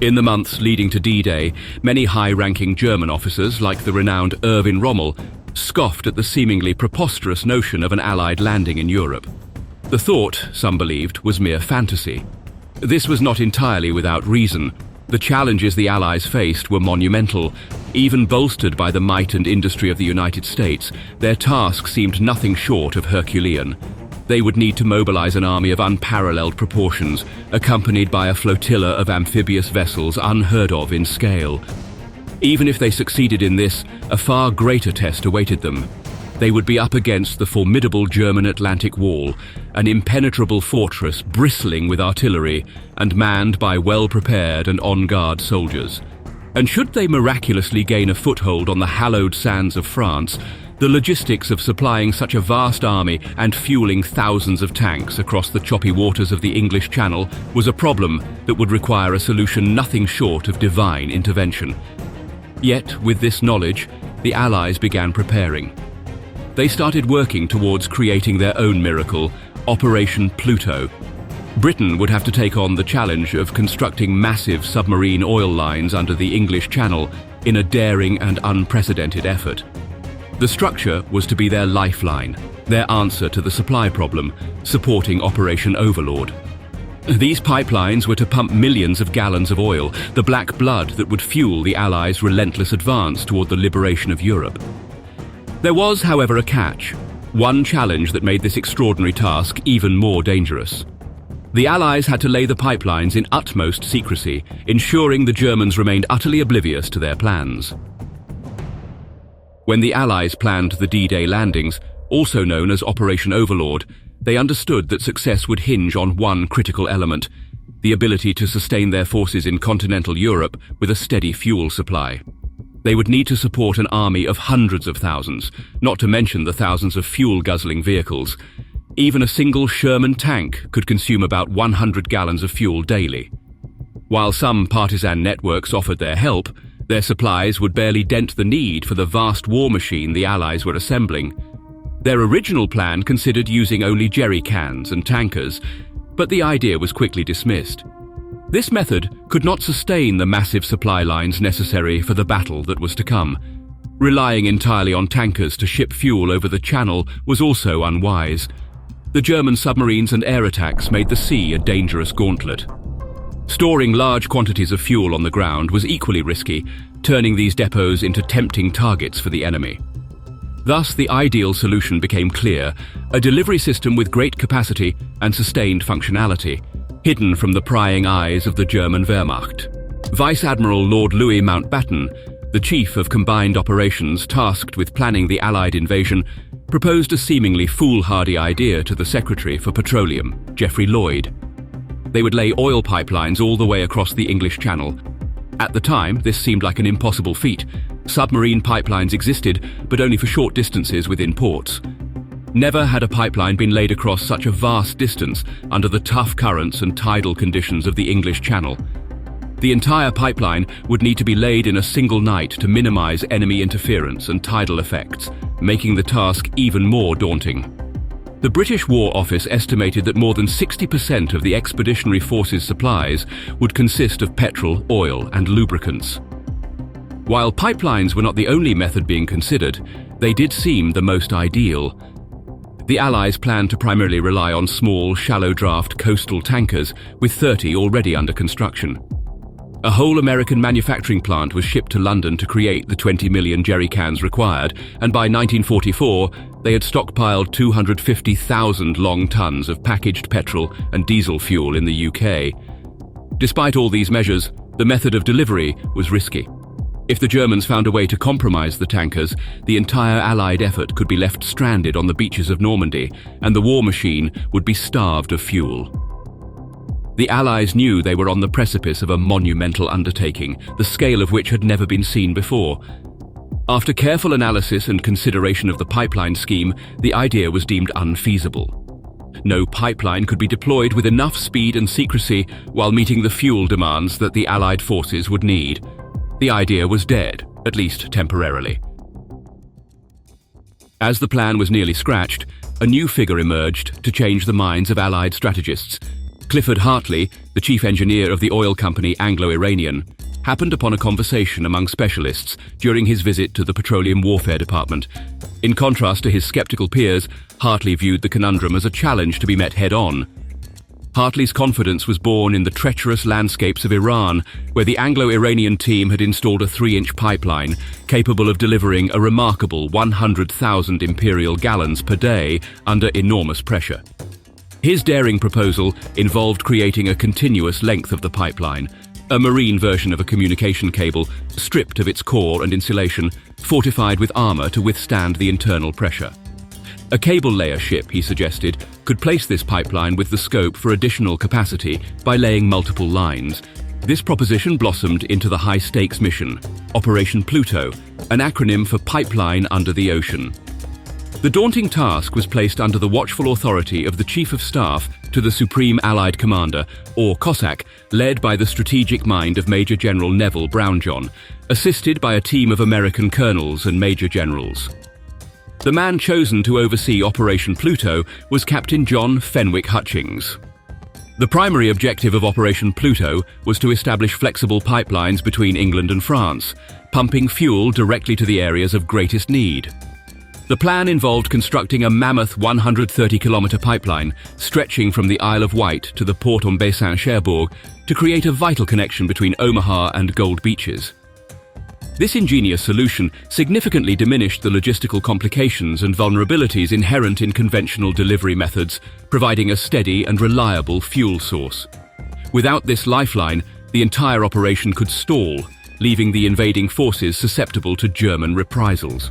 In the months leading to D-Day, many high-ranking German officers, like the renowned Erwin Rommel, scoffed at the seemingly preposterous notion of an Allied landing in Europe. The thought, some believed, was mere fantasy. This was not entirely without reason. The challenges the Allies faced were monumental. Even bolstered by the might and industry of the United States, their task seemed nothing short of Herculean. They would need to mobilize an army of unparalleled proportions, accompanied by a flotilla of amphibious vessels unheard of in scale. Even if they succeeded in this, a far greater test awaited them. They would be up against the formidable German Atlantic Wall, an impenetrable fortress bristling with artillery and manned by well-prepared and on-guard soldiers. And should they miraculously gain a foothold on the hallowed sands of France, the logistics of supplying such a vast army and fueling thousands of tanks across the choppy waters of the English Channel was a problem that would require a solution nothing short of divine intervention. Yet, with this knowledge, the Allies began preparing. They started working towards creating their own miracle, Operation Pluto. Britain would have to take on the challenge of constructing massive submarine oil lines under the English Channel in a daring and unprecedented effort. The structure was to be their lifeline, their answer to the supply problem, supporting Operation Overlord. These pipelines were to pump millions of gallons of oil, the black blood that would fuel the Allies' relentless advance toward the liberation of Europe. There was, however, a catch, one challenge that made this extraordinary task even more dangerous. The Allies had to lay the pipelines in utmost secrecy, ensuring the Germans remained utterly oblivious to their plans. When the Allies planned the D-Day landings, also known as Operation Overlord, they understood that success would hinge on one critical element: the ability to sustain their forces in continental Europe with a steady fuel supply. They would need to support an army of hundreds of thousands, not to mention the thousands of fuel-guzzling vehicles. Even a single Sherman tank could consume about 100 gallons of fuel daily. While some partisan networks offered their help, their supplies would barely dent the need for the vast war machine the Allies were assembling. Their original plan considered using only jerry cans and tankers, but the idea was quickly dismissed. This method could not sustain the massive supply lines necessary for the battle that was to come. Relying entirely on tankers to ship fuel over the Channel was also unwise. The German submarines and air attacks made the sea a dangerous gauntlet. Storing large quantities of fuel on the ground was equally risky, turning these depots into tempting targets for the enemy. Thus, the ideal solution became clear: a delivery system with great capacity and sustained functionality, hidden from the prying eyes of the German Wehrmacht. Vice Admiral Lord Louis Mountbatten, the chief of combined operations tasked with planning the Allied invasion, proposed a seemingly foolhardy idea to the Secretary for Petroleum, Geoffrey Lloyd. They would lay oil pipelines all the way across the English Channel. At the time, this seemed like an impossible feat. Submarine pipelines existed, but only for short distances within ports. Never had a pipeline been laid across such a vast distance under the tough currents and tidal conditions of the English Channel. The entire pipeline would need to be laid in a single night to minimize enemy interference and tidal effects, making the task even more daunting. The British War Office estimated that more than 60% of the Expeditionary Force's supplies would consist of petrol, oil, and lubricants. While pipelines were not the only method being considered, they did seem the most ideal. The Allies planned to primarily rely on small, shallow-draft coastal tankers, with 30 already under construction. A whole American manufacturing plant was shipped to London to create the 20 million jerry cans required, and by 1944, they had stockpiled 250,000 long tons of packaged petrol and diesel fuel in the UK. Despite all these measures, the method of delivery was risky. If the Germans found a way to compromise the tankers, the entire Allied effort could be left stranded on the beaches of Normandy, and the war machine would be starved of fuel. The Allies knew they were on the precipice of a monumental undertaking, the scale of which had never been seen before. After careful analysis and consideration of the pipeline scheme, the idea was deemed unfeasible. No pipeline could be deployed with enough speed and secrecy while meeting the fuel demands that the Allied forces would need. The idea was dead, at least temporarily. As the plan was nearly scratched, a new figure emerged to change the minds of Allied strategists: Clifford Hartley, the chief engineer of the oil company Anglo-Iranian, happened upon a conversation among specialists during his visit to the Petroleum Warfare Department. In contrast to his skeptical peers, Hartley viewed the conundrum as a challenge to be met head-on. Hartley's confidence was born in the treacherous landscapes of Iran, where the Anglo-Iranian team had installed a 3-inch pipeline capable of delivering a remarkable 100,000 imperial gallons per day under enormous pressure. His daring proposal involved creating a continuous length of the pipeline, a marine version of a communication cable, stripped of its core and insulation, fortified with armor to withstand the internal pressure. A cable layer ship, he suggested, could place this pipeline with the scope for additional capacity by laying multiple lines. This proposition blossomed into the high-stakes mission, Operation Pluto, an acronym for Pipeline Under the Ocean. The daunting task was placed under the watchful authority of the Chief of Staff to the Supreme Allied Commander, or Cossack, led by the strategic mind of Major General Neville Brownjohn, assisted by a team of American colonels and major generals. The man chosen to oversee Operation Pluto was Captain John Fenwick Hutchings. The primary objective of Operation Pluto was to establish flexible pipelines between England and France, pumping fuel directly to the areas of greatest need. The plan involved constructing a mammoth 130-kilometre pipeline stretching from the Isle of Wight to the Port-en-Bessin Cherbourg to create a vital connection between Omaha and Gold Beaches. This ingenious solution significantly diminished the logistical complications and vulnerabilities inherent in conventional delivery methods, providing a steady and reliable fuel source. Without this lifeline, the entire operation could stall, leaving the invading forces susceptible to German reprisals.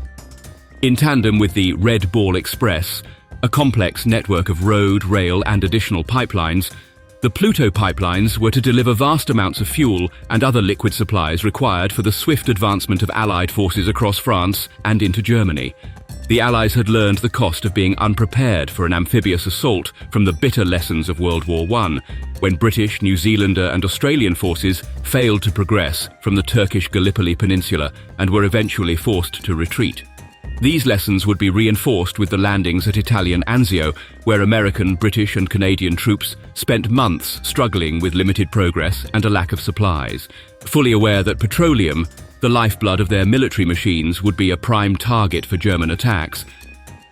In tandem with the Red Ball Express, a complex network of road, rail, and additional pipelines, the Pluto pipelines were to deliver vast amounts of fuel and other liquid supplies required for the swift advancement of Allied forces across France and into Germany. The Allies had learned the cost of being unprepared for an amphibious assault from the bitter lessons of World War I, when British, New Zealander, and Australian forces failed to progress from the Turkish Gallipoli Peninsula and were eventually forced to retreat. These lessons would be reinforced with the landings at Italian Anzio, where American, British, and Canadian troops spent months struggling with limited progress and a lack of supplies, fully aware that petroleum, the lifeblood of their military machines, would be a prime target for German attacks.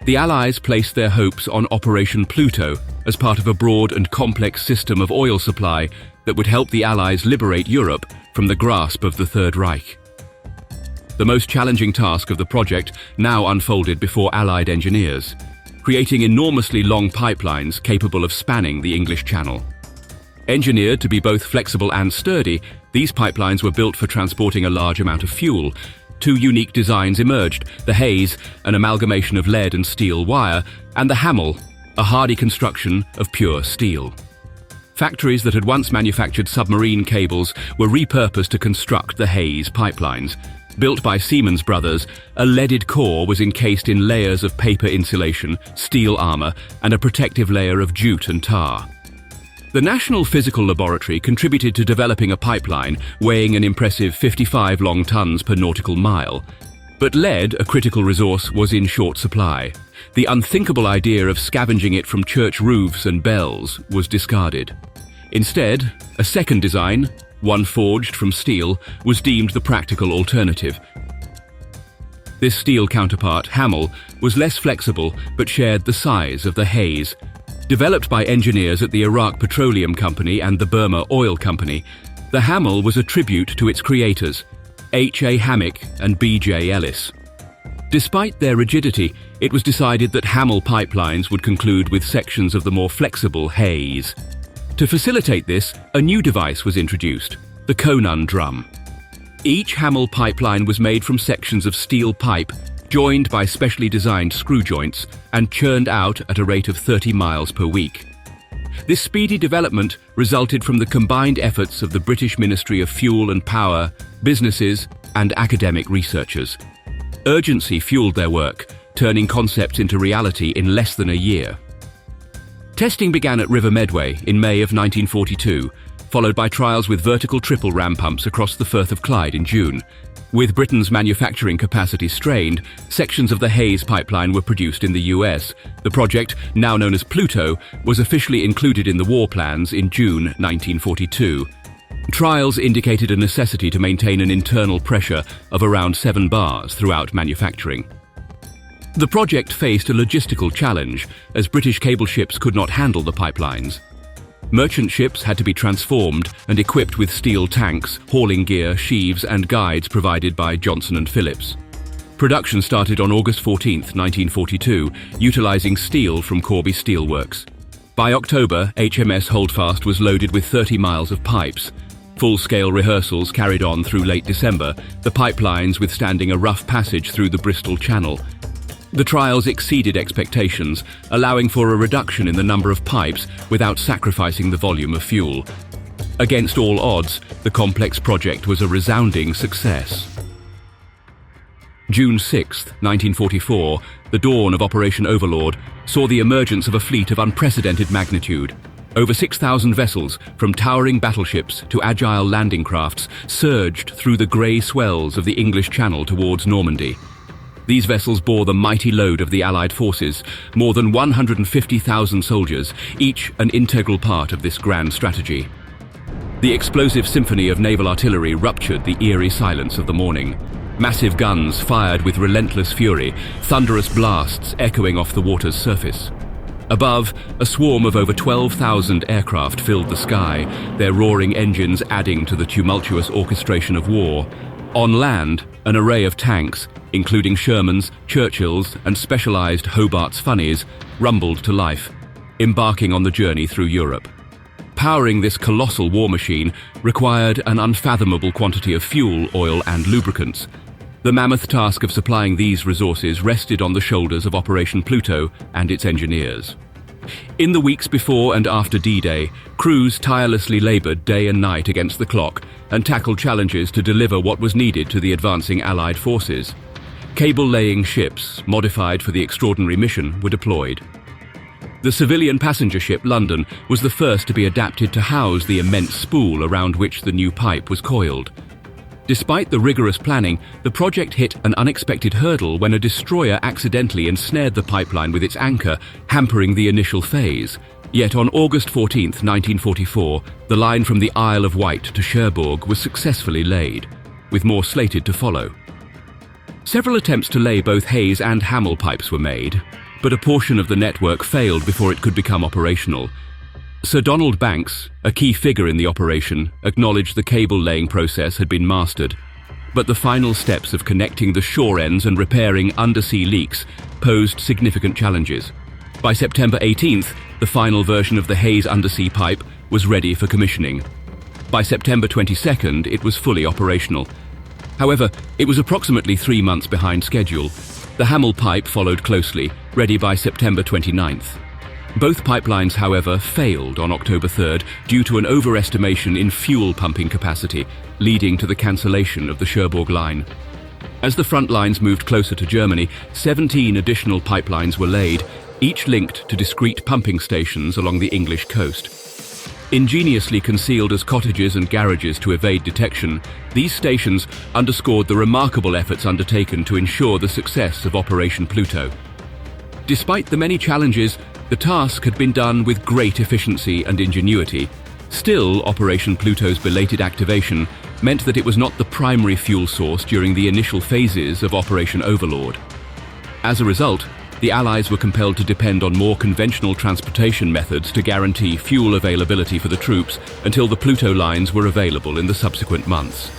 The Allies placed their hopes on Operation Pluto as part of a broad and complex system of oil supply that would help the Allies liberate Europe from the grasp of the Third Reich. The most challenging task of the project now unfolded before Allied engineers, creating enormously long pipelines capable of spanning the English Channel. Engineered to be both flexible and sturdy, these pipelines were built for transporting a large amount of fuel. Two unique designs emerged: the Hayes, an amalgamation of lead and steel wire, and the Hamel, a hardy construction of pure steel. Factories that had once manufactured submarine cables were repurposed to construct the Hayes pipelines. Built by Siemens Brothers, a leaded core was encased in layers of paper insulation, steel armor, and a protective layer of jute and tar. The National Physical Laboratory contributed to developing a pipeline weighing an impressive 55 long tons per nautical mile. But lead, a critical resource, was in short supply. The unthinkable idea of scavenging it from church roofs and bells was discarded. Instead, a second design, one forged from steel, was deemed the practical alternative. This steel counterpart, Hamel, was less flexible but shared the size of the Hayes. Developed by engineers at the Iraq Petroleum Company and the Burma Oil Company, the Hamel was a tribute to its creators, H.A. Hammack and B.J. Ellis. Despite their rigidity, it was decided that Hamel pipelines would conclude with sections of the more flexible Hayes. To facilitate this, a new device was introduced, the Conan drum. Each Hamel pipeline was made from sections of steel pipe, joined by specially designed screw joints, and churned out at a rate of 30 miles per week. This speedy development resulted from the combined efforts of the British Ministry of Fuel and Power, businesses, and academic researchers. Urgency fueled their work, turning concepts into reality in less than a year. Testing began at River Medway in May of 1942, followed by trials with vertical triple ram pumps across the Firth of Clyde in June. With Britain's manufacturing capacity strained, sections of the Hayes pipeline were produced in the US. The project, now known as Pluto, was officially included in the war plans in June 1942. Trials indicated a necessity to maintain an internal pressure of around 7 bars throughout manufacturing. The project faced a logistical challenge, as British cable ships could not handle the pipelines. Merchant ships had to be transformed and equipped with steel tanks, hauling gear, sheaves and guides provided by Johnson & Phillips. Production started on August 14, 1942, utilizing steel from Corby Steelworks. By October, HMS Holdfast was loaded with 30 miles of pipes. Full-scale rehearsals carried on through late December, the pipelines withstanding a rough passage through the Bristol Channel. The trials exceeded expectations, allowing for a reduction in the number of pipes without sacrificing the volume of fuel. Against all odds, the complex project was a resounding success. June 6, 1944, the dawn of Operation Overlord, saw the emergence of a fleet of unprecedented magnitude. Over 6,000 vessels, from towering battleships to agile landing crafts, surged through the grey swells of the English Channel towards Normandy. These vessels bore the mighty load of the Allied forces, more than 150,000 soldiers, each an integral part of this grand strategy. The explosive symphony of naval artillery ruptured the eerie silence of the morning. Massive guns fired with relentless fury, thunderous blasts echoing off the water's surface. Above, a swarm of over 12,000 aircraft filled the sky, their roaring engines adding to the tumultuous orchestration of war. On land, an array of tanks, including Shermans, Churchills and specialized Hobart's Funnies, rumbled to life, embarking on the journey through Europe. Powering this colossal war machine required an unfathomable quantity of fuel, oil and lubricants. The mammoth task of supplying these resources rested on the shoulders of Operation Pluto and its engineers. In the weeks before and after D-Day, crews tirelessly labored day and night against the clock and tackled challenges to deliver what was needed to the advancing Allied forces. Cable-laying ships, modified for the extraordinary mission, were deployed. The civilian passenger ship London was the first to be adapted to house the immense spool around which the new pipe was coiled. Despite the rigorous planning, the project hit an unexpected hurdle when a destroyer accidentally ensnared the pipeline with its anchor, hampering the initial phase. Yet on August 14, 1944, the line from the Isle of Wight to Cherbourg was successfully laid, with more slated to follow. Several attempts to lay both Hayes and Hamel pipes were made, but a portion of the network failed before it could become operational. Sir Donald Banks, a key figure in the operation, acknowledged the cable-laying process had been mastered, but the final steps of connecting the shore ends and repairing undersea leaks posed significant challenges. By September 18th, the final version of the Hayes undersea pipe was ready for commissioning. By September 22nd, it was fully operational. However, it was approximately 3 months behind schedule. The Hamel pipe followed closely, ready by September 29th. Both pipelines, however, failed on October 3rd due to an overestimation in fuel pumping capacity, leading to the cancellation of the Cherbourg line. As the front lines moved closer to Germany, 17 additional pipelines were laid, each linked to discrete pumping stations along the English coast. Ingeniously concealed as cottages and garages to evade detection, these stations underscored the remarkable efforts undertaken to ensure the success of Operation Pluto. Despite the many challenges, the task had been done with great efficiency and ingenuity. Still, Operation Pluto's belated activation meant that it was not the primary fuel source during the initial phases of Operation Overlord. As a result, the Allies were compelled to depend on more conventional transportation methods to guarantee fuel availability for the troops until the Pluto lines were available in the subsequent months.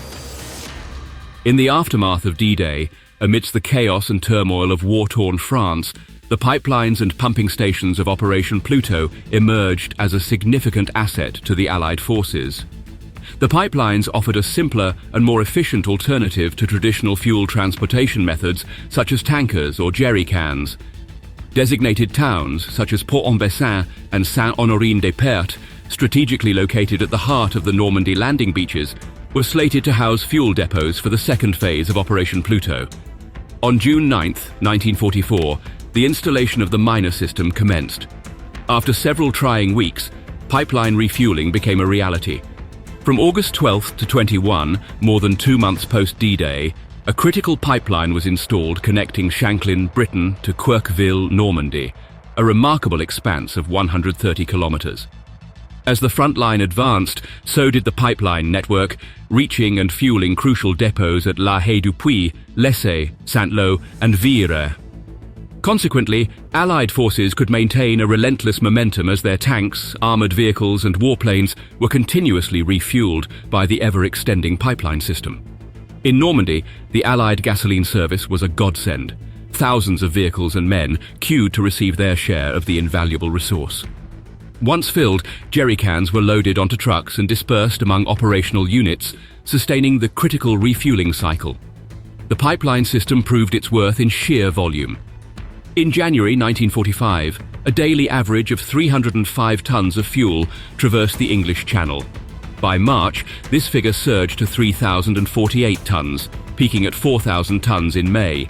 In the aftermath of D-Day, amidst the chaos and turmoil of war-torn France, the pipelines and pumping stations of Operation Pluto emerged as a significant asset to the Allied forces. The pipelines offered a simpler and more efficient alternative to traditional fuel transportation methods such as tankers or jerry cans. Designated towns such as Port-en-Bessin and Saint-Honorine-des-Pertes, strategically located at the heart of the Normandy landing beaches, were slated to house fuel depots for the second phase of Operation Pluto. On June 9, 1944, the installation of the miner system commenced. After several trying weeks, pipeline refueling became a reality. From August 12th to 21, more than 2 months post D-Day, a critical pipeline was installed connecting Shanklin, Britain to Querqueville, Normandy, a remarkable expanse of 130 kilometers. As the Frontline advanced, so did the pipeline network, reaching and fueling crucial depots at La Haye-du-Puy, Lessay, Saint-Lô, and Vire. Consequently, Allied forces could maintain a relentless momentum as their tanks, armored vehicles, and warplanes were continuously refueled by the ever-extending pipeline system. In Normandy, the Allied gasoline service was a godsend. Thousands of vehicles and men queued to receive their share of the invaluable resource. Once filled, jerry cans were loaded onto trucks and dispersed among operational units, sustaining the critical refueling cycle. The pipeline system proved its worth in sheer volume. In January 1945, a daily average of 305 tons of fuel traversed the English Channel. By March, this figure surged to 3,048 tons, peaking at 4,000 tons in May.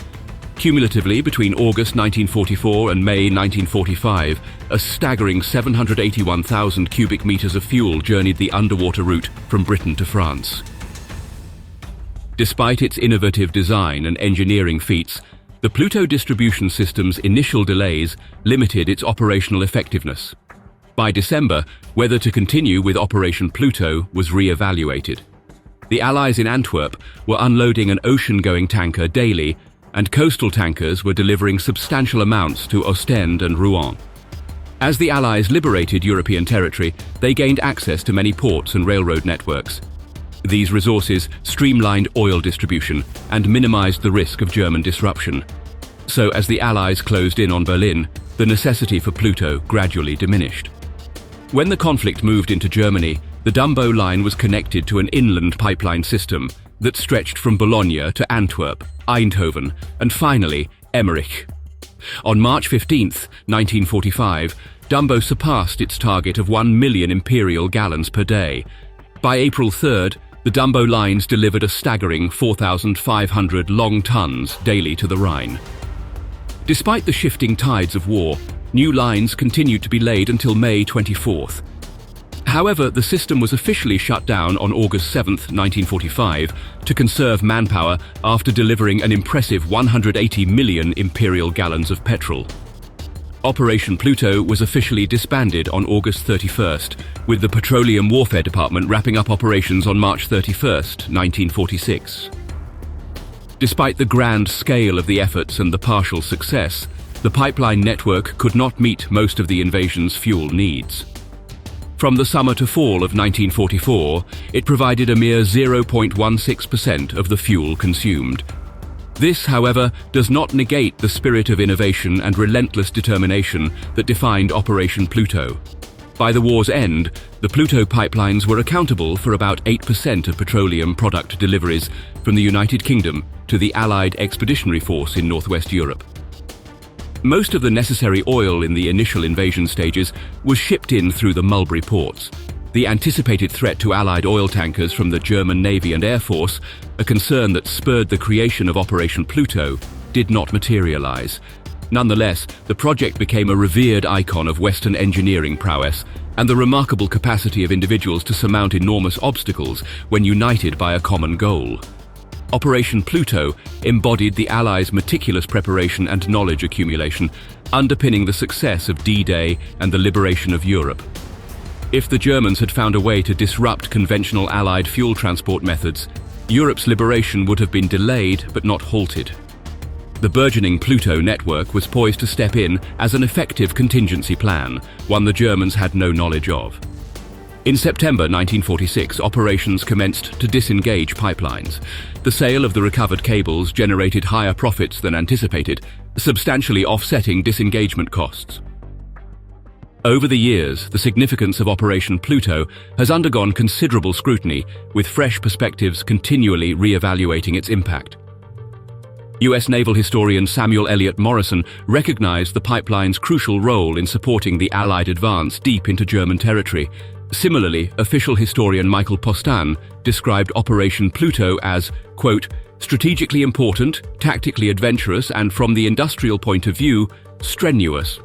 Cumulatively, between August 1944 and May 1945, a staggering 781,000 cubic meters of fuel journeyed the underwater route from Britain to France. Despite its innovative design and engineering feats, the Pluto distribution system's initial delays limited its operational effectiveness. By December, whether to continue with Operation Pluto was re-evaluated. The Allies in Antwerp were unloading an ocean-going tanker daily, and coastal tankers were delivering substantial amounts to Ostend and Rouen. As the Allies liberated European territory, they gained access to many ports and railroad networks. These resources streamlined oil distribution and minimized the risk of German disruption. So as the Allies closed in on Berlin, the necessity for Pluto gradually diminished. When the conflict moved into Germany, the Dumbo line was connected to an inland pipeline system that stretched from Bologna to Antwerp, Eindhoven, and finally, Emmerich. On March 15, 1945, Dumbo surpassed its target of 1 million imperial gallons per day. By April 3rd, the Dumbo lines delivered a staggering 4,500 long tons daily to the Rhine. Despite the shifting tides of war, new lines continued to be laid until May 24th. However, the system was officially shut down on August 7, 1945, to conserve manpower after delivering an impressive 180 million imperial gallons of petrol. Operation Pluto was officially disbanded on August 31st, with the Petroleum Warfare Department wrapping up operations on March 31st, 1946. Despite the grand scale of the efforts and the partial success, the pipeline network could not meet most of the invasion's fuel needs. From the summer to fall of 1944, it provided a mere 0.16% of the fuel consumed. This, however, does not negate the spirit of innovation and relentless determination that defined Operation Pluto. By the war's end, the Pluto pipelines were accountable for about 8% of petroleum product deliveries from the United Kingdom to the Allied Expeditionary Force in Northwest Europe. Most of the necessary oil in the initial invasion stages was shipped in through the Mulberry ports. The anticipated threat to Allied oil tankers from the German Navy and Air Force, a concern that spurred the creation of Operation Pluto, did not materialize. Nonetheless, the project became a revered icon of Western engineering prowess and the remarkable capacity of individuals to surmount enormous obstacles when united by a common goal. Operation Pluto embodied the Allies' meticulous preparation and knowledge accumulation, underpinning the success of D-Day and the liberation of Europe. If the Germans had found a way to disrupt conventional Allied fuel transport methods, Europe's liberation would have been delayed but not halted. The burgeoning Pluto network was poised to step in as an effective contingency plan, one the Germans had no knowledge of. In September 1946, operations commenced to disengage pipelines. The sale of the recovered cables generated higher profits than anticipated, substantially offsetting disengagement costs. Over the years, the significance of Operation Pluto has undergone considerable scrutiny, with fresh perspectives continually re-evaluating its impact. US naval historian Samuel Eliot Morrison recognized the pipeline's crucial role in supporting the Allied advance deep into German territory. Similarly, official historian Michael Postan described Operation Pluto as, quote, strategically important, tactically adventurous, and from the industrial point of view, strenuous.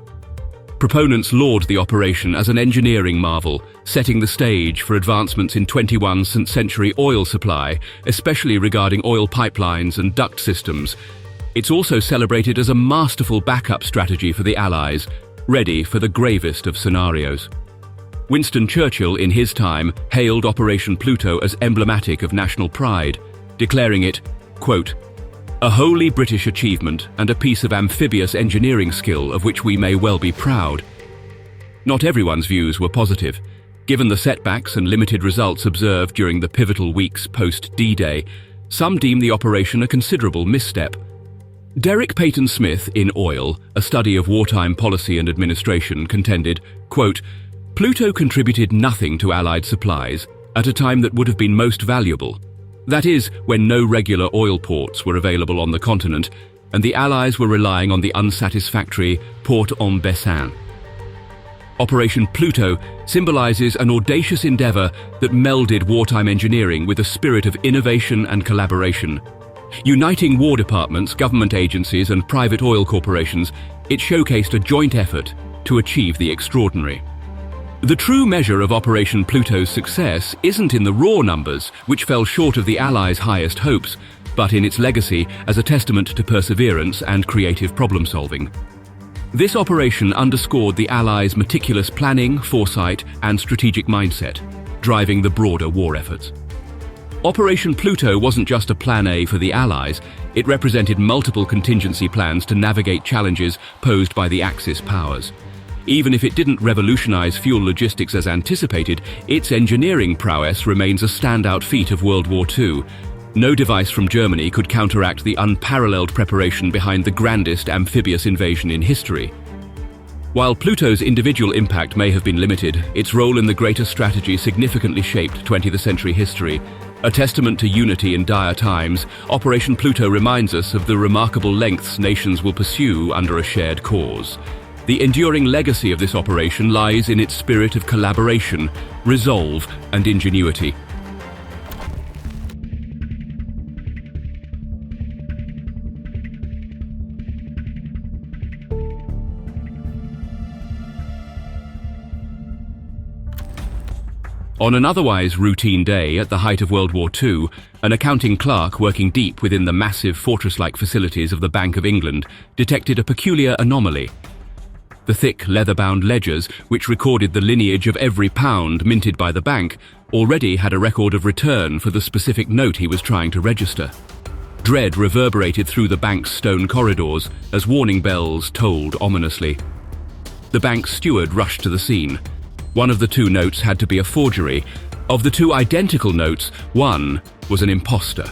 Proponents laud the operation as an engineering marvel, setting the stage for advancements in 21st century oil supply, especially regarding oil pipelines and duct systems. It's also celebrated as a masterful backup strategy for the Allies, ready for the gravest of scenarios. Winston Churchill, in his time, hailed Operation Pluto as emblematic of national pride, declaring it, quote, "A wholly British achievement and a piece of amphibious engineering skill of which we may well be proud." Not everyone's views were positive. Given the setbacks and limited results observed during the pivotal weeks post-D-Day, some deem the operation a considerable misstep. Derek Peyton Smith, in Oil, a study of wartime policy and administration, contended, quote, "Pluto contributed nothing to Allied supplies at a time that would have been most valuable. That is, when no regular oil ports were available on the continent, and the Allies were relying on the unsatisfactory Port-en-Bessin. Operation Pluto symbolizes an audacious endeavor that melded wartime engineering with a spirit of innovation and collaboration. Uniting war departments, government agencies, and private oil corporations, it showcased a joint effort to achieve the extraordinary. The true measure of Operation Pluto's success isn't in the raw numbers, which fell short of the Allies' highest hopes, but in its legacy as a testament to perseverance and creative problem-solving. This operation underscored the Allies' meticulous planning, foresight, and strategic mindset, driving the broader war efforts. Operation Pluto wasn't just a Plan A for the Allies, it represented multiple contingency plans to navigate challenges posed by the Axis powers. Even if it didn't revolutionize fuel logistics as anticipated, its engineering prowess remains a standout feat of World War II. No device from Germany could counteract the unparalleled preparation behind the grandest amphibious invasion in history. While Pluto's individual impact may have been limited, its role in the greater strategy significantly shaped 20th century history. A testament to unity in dire times, Operation Pluto reminds us of the remarkable lengths nations will pursue under a shared cause. The enduring legacy of this operation lies in its spirit of collaboration, resolve, and ingenuity. On an otherwise routine day at the height of World War II, an accounting clerk working deep within the massive fortress-like facilities of the Bank of England detected a peculiar anomaly. The thick, leather-bound ledgers, which recorded the lineage of every pound minted by the bank, already had a record of return for the specific note he was trying to register. Dread reverberated through the bank's stone corridors as warning bells tolled ominously. The bank's steward rushed to the scene. One of the two notes had to be a forgery. Of the two identical notes, one was an imposter.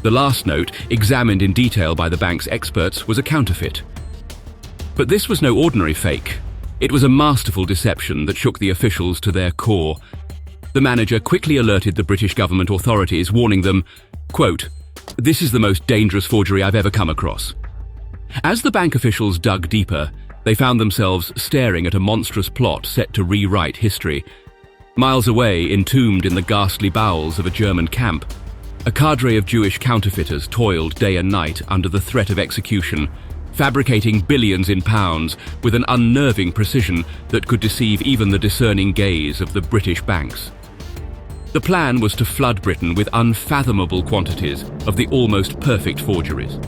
The last note, examined in detail by the bank's experts, was a counterfeit. But this was no ordinary fake. It was a masterful deception that shook the officials to their core. The manager quickly alerted the British government authorities, warning them, quote, "This is the most dangerous forgery I've ever come across." As the bank officials dug deeper, they found themselves staring at a monstrous plot set to rewrite history. Miles away, entombed in the ghastly bowels of a German camp, a cadre of Jewish counterfeiters toiled day and night under the threat of execution, fabricating billions in pounds with an unnerving precision that could deceive even the discerning gaze of the British banks. The plan was to flood Britain with unfathomable quantities of the almost perfect forgeries.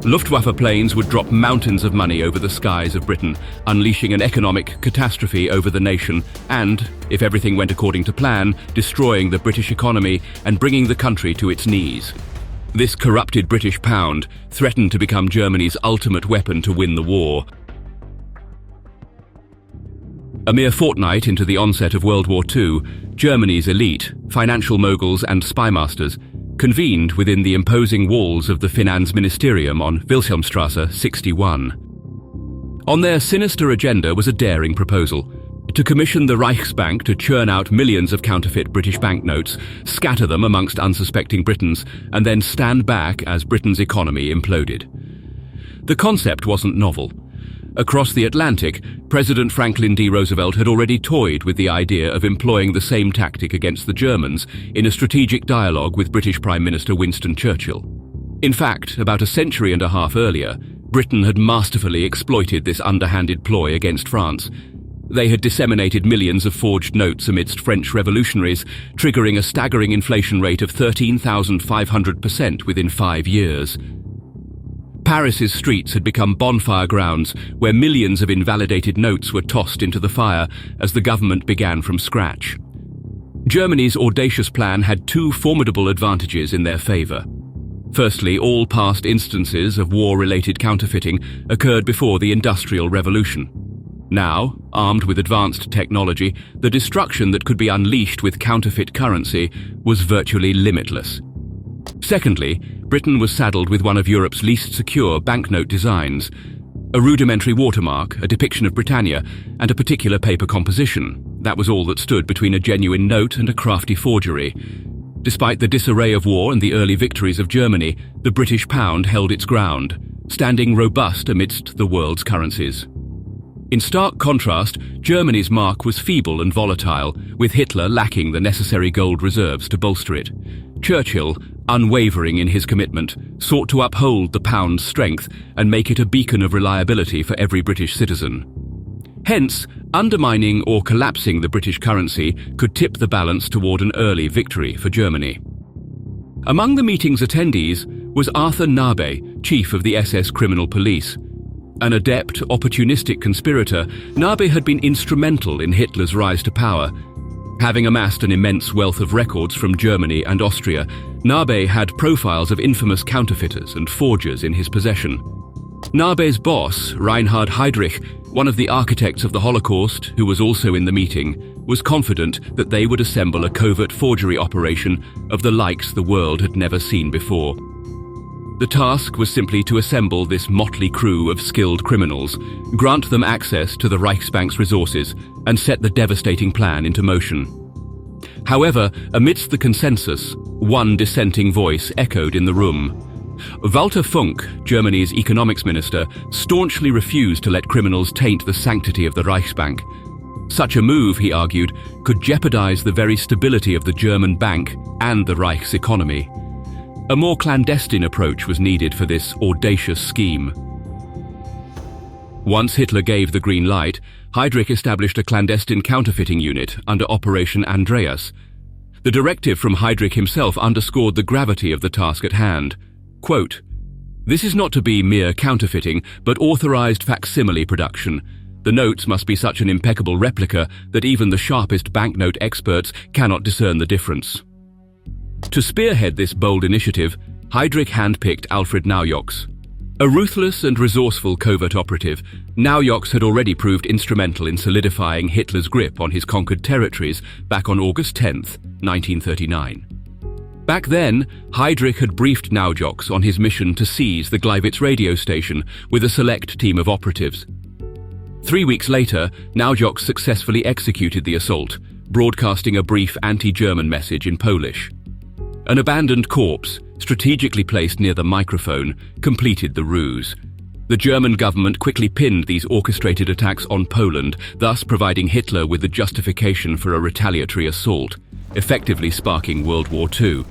Luftwaffe planes would drop mountains of money over the skies of Britain, unleashing an economic catastrophe over the nation and, if everything went according to plan, destroying the British economy and bringing the country to its knees. This corrupted British pound threatened to become Germany's ultimate weapon to win the war. A mere fortnight into the onset of World War II, Germany's elite, financial moguls and spymasters, convened within the imposing walls of the Finanzministerium on Wilhelmstrasse 61. On their sinister agenda was a daring proposal: to commission the Reichsbank to churn out millions of counterfeit British banknotes, scatter them amongst unsuspecting Britons, and then stand back as Britain's economy imploded. The concept wasn't novel. Across the Atlantic, President Franklin D. Roosevelt had already toyed with the idea of employing the same tactic against the Germans in a strategic dialogue with British Prime Minister Winston Churchill. In fact, about a century and a half earlier, Britain had masterfully exploited this underhanded ploy against France. They had disseminated millions of forged notes amidst French revolutionaries, triggering a staggering inflation rate of 13,500% within 5 years. Paris's streets had become bonfire grounds where millions of invalidated notes were tossed into the fire as the government began from scratch. Germany's audacious plan had two formidable advantages in their favor. Firstly, all past instances of war-related counterfeiting occurred before the Industrial Revolution. Now, armed with advanced technology, the destruction that could be unleashed with counterfeit currency was virtually limitless. Secondly, Britain was saddled with one of Europe's least secure banknote designs, a rudimentary watermark, a depiction of Britannia, and a particular paper composition. That was all that stood between a genuine note and a crafty forgery. Despite the disarray of war and the early victories of Germany, the British pound held its ground, standing robust amidst the world's currencies. In stark contrast, Germany's mark was feeble and volatile, with Hitler lacking the necessary gold reserves to bolster it. Churchill, unwavering in his commitment, sought to uphold the pound's strength and make it a beacon of reliability for every British citizen. Hence, undermining or collapsing the British currency could tip the balance toward an early victory for Germany. Among the meeting's attendees was Arthur Nabe, chief of the SS Criminal Police. An adept, opportunistic conspirator, Nabe had been instrumental in Hitler's rise to power. Having amassed an immense wealth of records from Germany and Austria, Nabe had profiles of infamous counterfeiters and forgers in his possession. Nabe's boss, Reinhard Heydrich, one of the architects of the Holocaust, who was also in the meeting, was confident that they would assemble a covert forgery operation of the likes the world had never seen before. The task was simply to assemble this motley crew of skilled criminals, grant them access to the Reichsbank's resources, and set the devastating plan into motion. However, amidst the consensus, one dissenting voice echoed in the room. Walter Funk, Germany's economics minister, staunchly refused to let criminals taint the sanctity of the Reichsbank. Such a move, he argued, could jeopardize the very stability of the German bank and the Reich's economy. A more clandestine approach was needed for this audacious scheme. Once Hitler gave the green light, Heydrich established a clandestine counterfeiting unit under Operation Andreas. The directive from Heydrich himself underscored the gravity of the task at hand. Quote, "This is not to be mere counterfeiting, but authorized facsimile production. The notes must be such an impeccable replica that even the sharpest banknote experts cannot discern the difference." To spearhead this bold initiative, Heydrich handpicked Alfred Naujoks. A ruthless and resourceful covert operative, Naujoks had already proved instrumental in solidifying Hitler's grip on his conquered territories back on August 10, 1939. Back then, Heydrich had briefed Naujoks on his mission to seize the Gleiwitz radio station with a select team of operatives. 3 weeks later, Naujoks successfully executed the assault, broadcasting a brief anti-German message in Polish. An abandoned corpse, strategically placed near the microphone, completed the ruse. The German government quickly pinned these orchestrated attacks on Poland, thus providing Hitler with the justification for a retaliatory assault, effectively sparking World War II.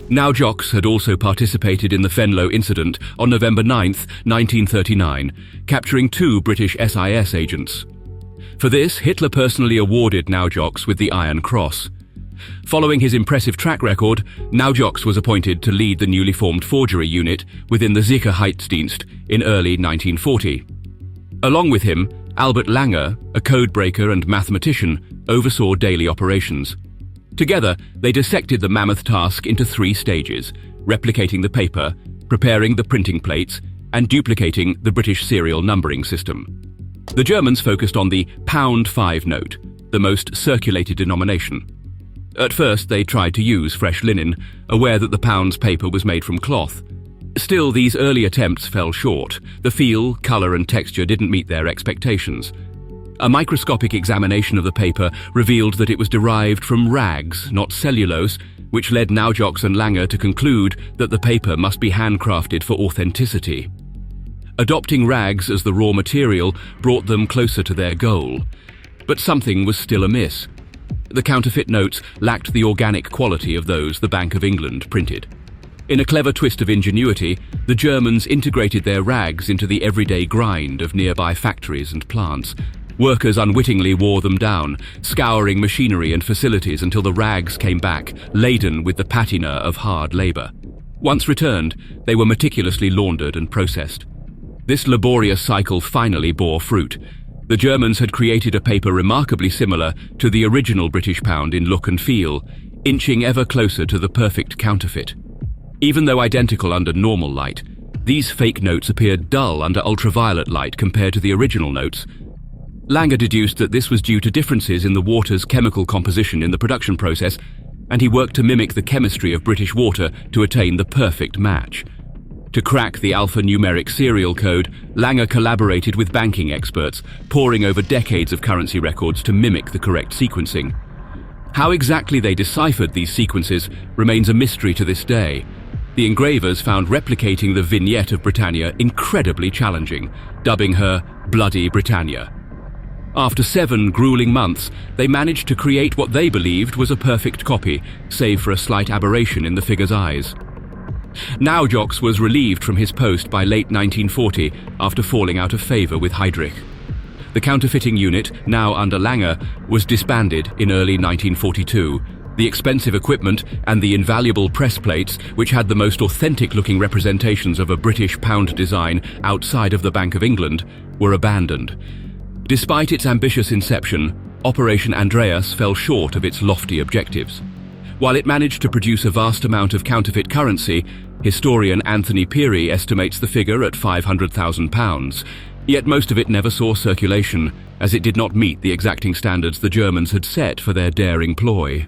Naujoks had also participated in the Venlo incident on November 9, 1939, capturing 2 British SIS agents. For this, Hitler personally awarded Naujoks with the Iron Cross. Following his impressive track record, Naujoks was appointed to lead the newly formed forgery unit within the Sicherheitsdienst in early 1940. Along with him, Albert Langer, a codebreaker and mathematician, oversaw daily operations. Together, they dissected the mammoth task into 3 stages: replicating the paper, preparing the printing plates, and duplicating the British serial numbering system. The Germans focused on the £5 note, the most circulated denomination. At first, they tried to use fresh linen, aware that the pound's paper was made from cloth. Still, these early attempts fell short. The feel, colour and texture didn't meet their expectations. A microscopic examination of the paper revealed that it was derived from rags, not cellulose, which led Naujoks and Langer to conclude that the paper must be handcrafted for authenticity. Adopting rags as the raw material brought them closer to their goal. But something was still amiss. The counterfeit notes lacked the organic quality of those the Bank of England printed. In a clever twist of ingenuity, the Germans integrated their rags into the everyday grind of nearby factories and plants. Workers unwittingly wore them down, scouring machinery and facilities until the rags came back, laden with the patina of hard labor. Once returned, they were meticulously laundered and processed. This laborious cycle finally bore fruit. The Germans had created a paper remarkably similar to the original British pound in look and feel, inching ever closer to the perfect counterfeit. Even though identical under normal light, these fake notes appeared dull under ultraviolet light compared to the original notes. Langer deduced that this was due to differences in the water's chemical composition in the production process, and he worked to mimic the chemistry of British water to attain the perfect match. To crack the alphanumeric serial code, Langer collaborated with banking experts, poring over decades of currency records to mimic the correct sequencing. How exactly they deciphered these sequences remains a mystery to this day. The engravers found replicating the vignette of Britannia incredibly challenging, dubbing her Bloody Britannia. After 7 grueling months, they managed to create what they believed was a perfect copy, save for a slight aberration in the figure's eyes. Naujoks was relieved from his post by late 1940 after falling out of favor with Heydrich. The counterfeiting unit, now under Langer, was disbanded in early 1942. The expensive equipment and the invaluable press plates, which had the most authentic-looking representations of a British pound design outside of the Bank of England, were abandoned. Despite its ambitious inception, Operation Andreas fell short of its lofty objectives. While it managed to produce a vast amount of counterfeit currency, historian Anthony Peary estimates the figure at £500,000, yet most of it never saw circulation, as it did not meet the exacting standards the Germans had set for their daring ploy.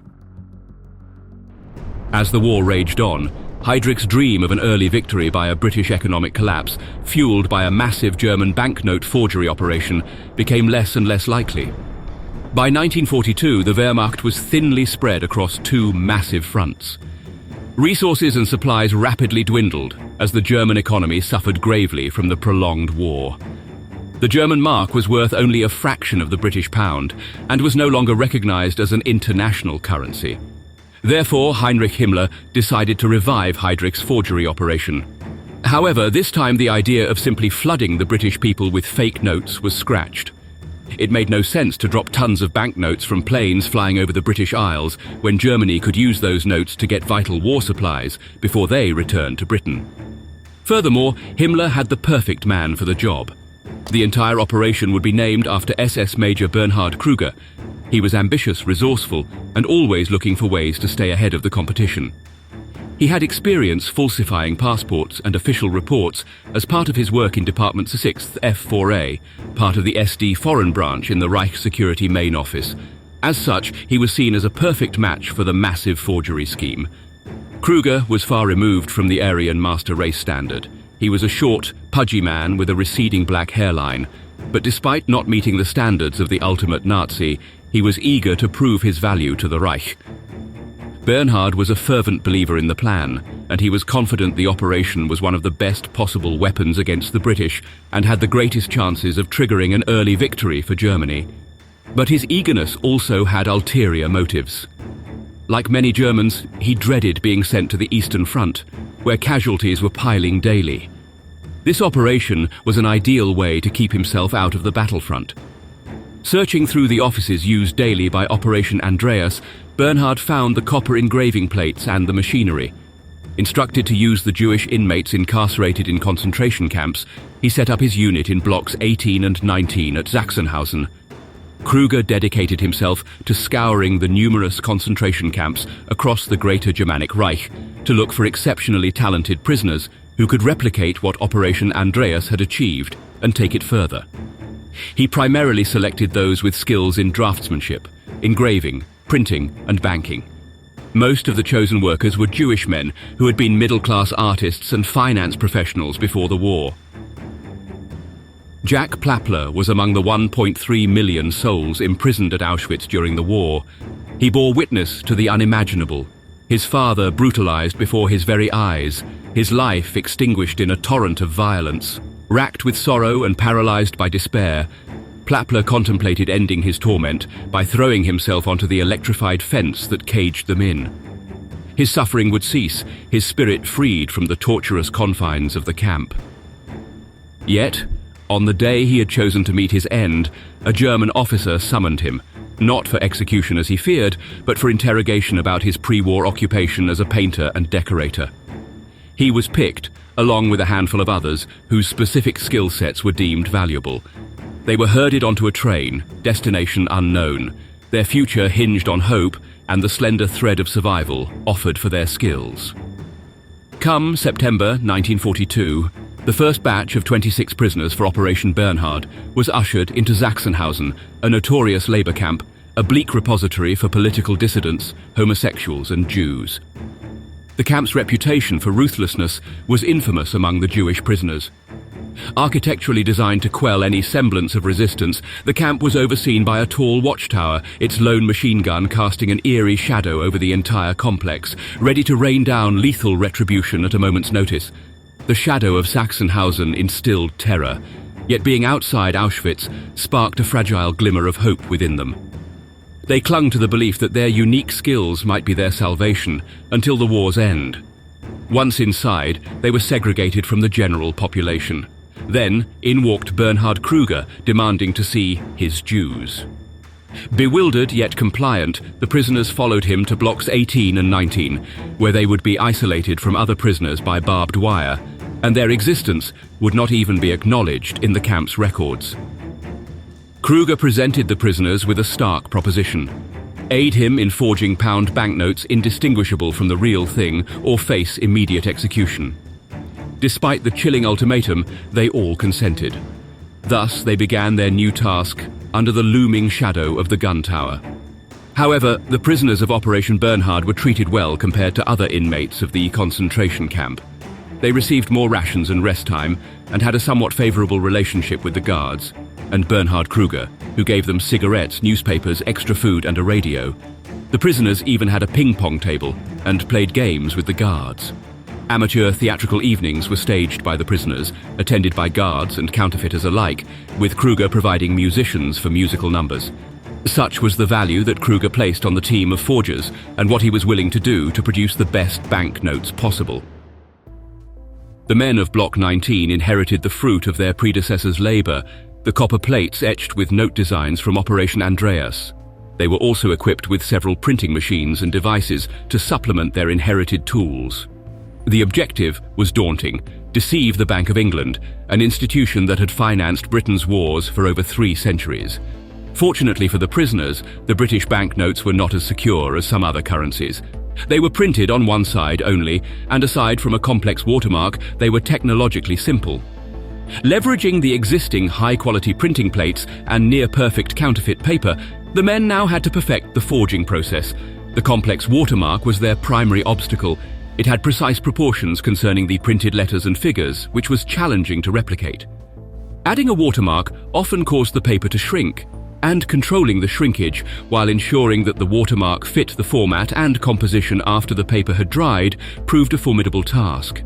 As the war raged on, Heydrich's dream of an early victory by a British economic collapse, fueled by a massive German banknote forgery operation, became less and less likely. By 1942, the Wehrmacht was thinly spread across 2 massive fronts. Resources and supplies rapidly dwindled as the German economy suffered gravely from the prolonged war. The German mark was worth only a fraction of the British pound and was no longer recognized as an international currency. Therefore, Heinrich Himmler decided to revive Heydrich's forgery operation. However, this time the idea of simply flooding the British people with fake notes was scratched. It made no sense to drop tons of banknotes from planes flying over the British Isles when Germany could use those notes to get vital war supplies before they returned to Britain. Furthermore, Himmler had the perfect man for the job. The entire operation would be named after SS Major Bernhard Krüger. He was ambitious, resourceful, and always looking for ways to stay ahead of the competition. He had experience falsifying passports and official reports as part of his work in Department's 6th F4A, part of the SD Foreign Branch in the Reich Security Main Office. As such, he was seen as a perfect match for the massive forgery scheme. Krüger was far removed from the Aryan master race standard. He was a short, pudgy man with a receding black hairline, but despite not meeting the standards of the ultimate Nazi, he was eager to prove his value to the Reich. Bernhard was a fervent believer in the plan, and he was confident the operation was one of the best possible weapons against the British and had the greatest chances of triggering an early victory for Germany. But his eagerness also had ulterior motives. Like many Germans, he dreaded being sent to the Eastern Front, where casualties were piling daily. This operation was an ideal way to keep himself out of the battlefront. Searching through the offices used daily by Operation Andreas, Bernhard found the copper engraving plates and the machinery. Instructed to use the Jewish inmates incarcerated in concentration camps, he set up his unit in blocks 18 and 19 at Sachsenhausen. Krüger dedicated himself to scouring the numerous concentration camps across the Greater Germanic Reich to look for exceptionally talented prisoners who could replicate what Operation Andreas had achieved and take it further. He primarily selected those with skills in draftsmanship, engraving, printing, and banking. Most of the chosen workers were Jewish men who had been middle-class artists and finance professionals before the war. Jack Plapler was among the 1.3 million souls imprisoned at Auschwitz during the war. He bore witness to the unimaginable. His father brutalized before his very eyes, his life extinguished in a torrent of violence. Racked with sorrow and paralyzed by despair, Plapler contemplated ending his torment by throwing himself onto the electrified fence that caged them in. His suffering would cease, his spirit freed from the torturous confines of the camp. Yet, on the day he had chosen to meet his end, a German officer summoned him, not for execution as he feared, but for interrogation about his pre-war occupation as a painter and decorator. He was picked, along with a handful of others whose specific skill sets were deemed valuable. They were herded onto a train, destination unknown. Their future hinged on hope and the slender thread of survival offered for their skills. Come September 1942, the first batch of 26 prisoners for Operation Bernhard was ushered into Sachsenhausen, a notorious labor camp, a bleak repository for political dissidents, homosexuals and Jews. The camp's reputation for ruthlessness was infamous among the Jewish prisoners. Architecturally designed to quell any semblance of resistance, the camp was overseen by a tall watchtower, its lone machine gun casting an eerie shadow over the entire complex, ready to rain down lethal retribution at a moment's notice. The shadow of Sachsenhausen instilled terror, yet being outside Auschwitz sparked a fragile glimmer of hope within them. They clung to the belief that their unique skills might be their salvation until the war's end. Once inside, they were segregated from the general population. Then, in walked Bernhard Kruger, demanding to see his Jews. Bewildered yet compliant, the prisoners followed him to blocks 18 and 19, where they would be isolated from other prisoners by barbed wire, and their existence would not even be acknowledged in the camp's records. Kruger presented the prisoners with a stark proposition: aid him in forging pound banknotes indistinguishable from the real thing, or face immediate execution. Despite the chilling ultimatum, they all consented. Thus, they began their new task under the looming shadow of the gun tower. However, the prisoners of Operation Bernhard were treated well compared to other inmates of the concentration camp. They received more rations and rest time and had a somewhat favorable relationship with the guards and Bernhard Kruger, who gave them cigarettes, newspapers, extra food and a radio. The prisoners even had a ping-pong table and played games with the guards. Amateur theatrical evenings were staged by the prisoners, attended by guards and counterfeiters alike, with Kruger providing musicians for musical numbers. Such was the value that Kruger placed on the team of forgers and what he was willing to do to produce the best banknotes possible. The men of Block 19 inherited the fruit of their predecessors' labor, the copper plates etched with note designs from Operation Andreas. They were also equipped with several printing machines and devices to supplement their inherited tools. The objective was daunting: deceive the Bank of England, an institution that had financed Britain's wars for over 3 centuries. Fortunately for the prisoners, the British banknotes were not as secure as some other currencies. They were printed on one side only, and aside from a complex watermark, they were technologically simple. Leveraging the existing high-quality printing plates and near-perfect counterfeit paper, the men now had to perfect the forging process. The complex watermark was their primary obstacle. It had precise proportions concerning the printed letters and figures, which was challenging to replicate. Adding a watermark often caused the paper to shrink, and controlling the shrinkage while ensuring that the watermark fit the format and composition after the paper had dried proved a formidable task.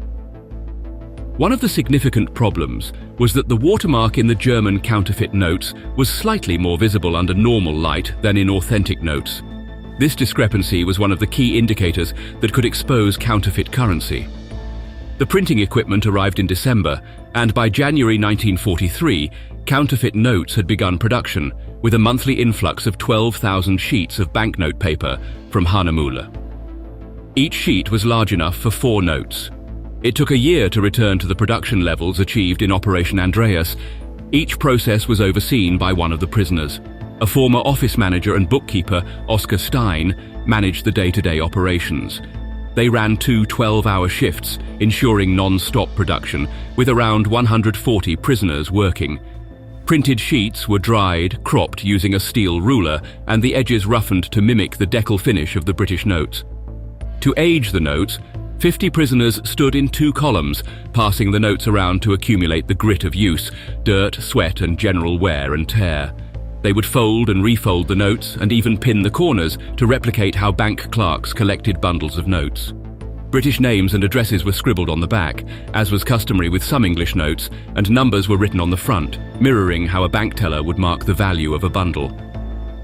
One of the significant problems was that the watermark in the German counterfeit notes was slightly more visible under normal light than in authentic notes. This discrepancy was one of the key indicators that could expose counterfeit currency. The printing equipment arrived in December, and by January 1943, counterfeit notes had begun production, with a monthly influx of 12,000 sheets of banknote paper from Hahnemühle. Each sheet was large enough for 4 notes. It took a year to return to the production levels achieved in Operation Andreas. Each process was overseen by one of the prisoners. A former office manager and bookkeeper, Oscar Stein, managed the day-to-day operations. They ran 2 12-hour shifts, ensuring non-stop production, with around 140 prisoners working. Printed sheets were dried, cropped using a steel ruler, and the edges roughened to mimic the decal finish of the British notes. To age the notes, 50 prisoners stood in 2 columns, passing the notes around to accumulate the grit of use, dirt, sweat, and general wear and tear. They would fold and refold the notes and even pin the corners to replicate how bank clerks collected bundles of notes. British names and addresses were scribbled on the back, as was customary with some English notes, and numbers were written on the front, mirroring how a bank teller would mark the value of a bundle.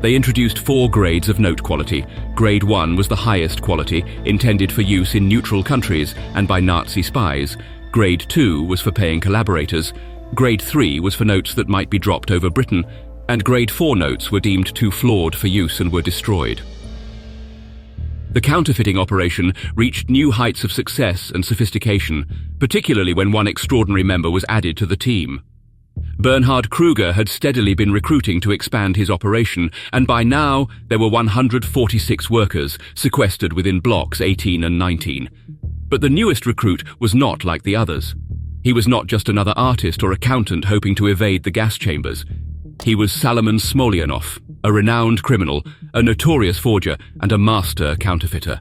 They introduced 4 grades of note quality. Grade 1 was the highest quality, intended for use in neutral countries and by Nazi spies. Grade 2 was for paying collaborators. Grade 3 was for notes that might be dropped over Britain, and Grade 4 notes were deemed too flawed for use and were destroyed. The counterfeiting operation reached new heights of success and sophistication, particularly when one extraordinary member was added to the team. Bernhard Kruger had steadily been recruiting to expand his operation, and by now there were 146 workers sequestered within blocks 18 and 19. But the newest recruit was not like the others. He was not just another artist or accountant hoping to evade the gas chambers. He was Salomon Smolyanov, a renowned criminal, a notorious forger, and a master counterfeiter.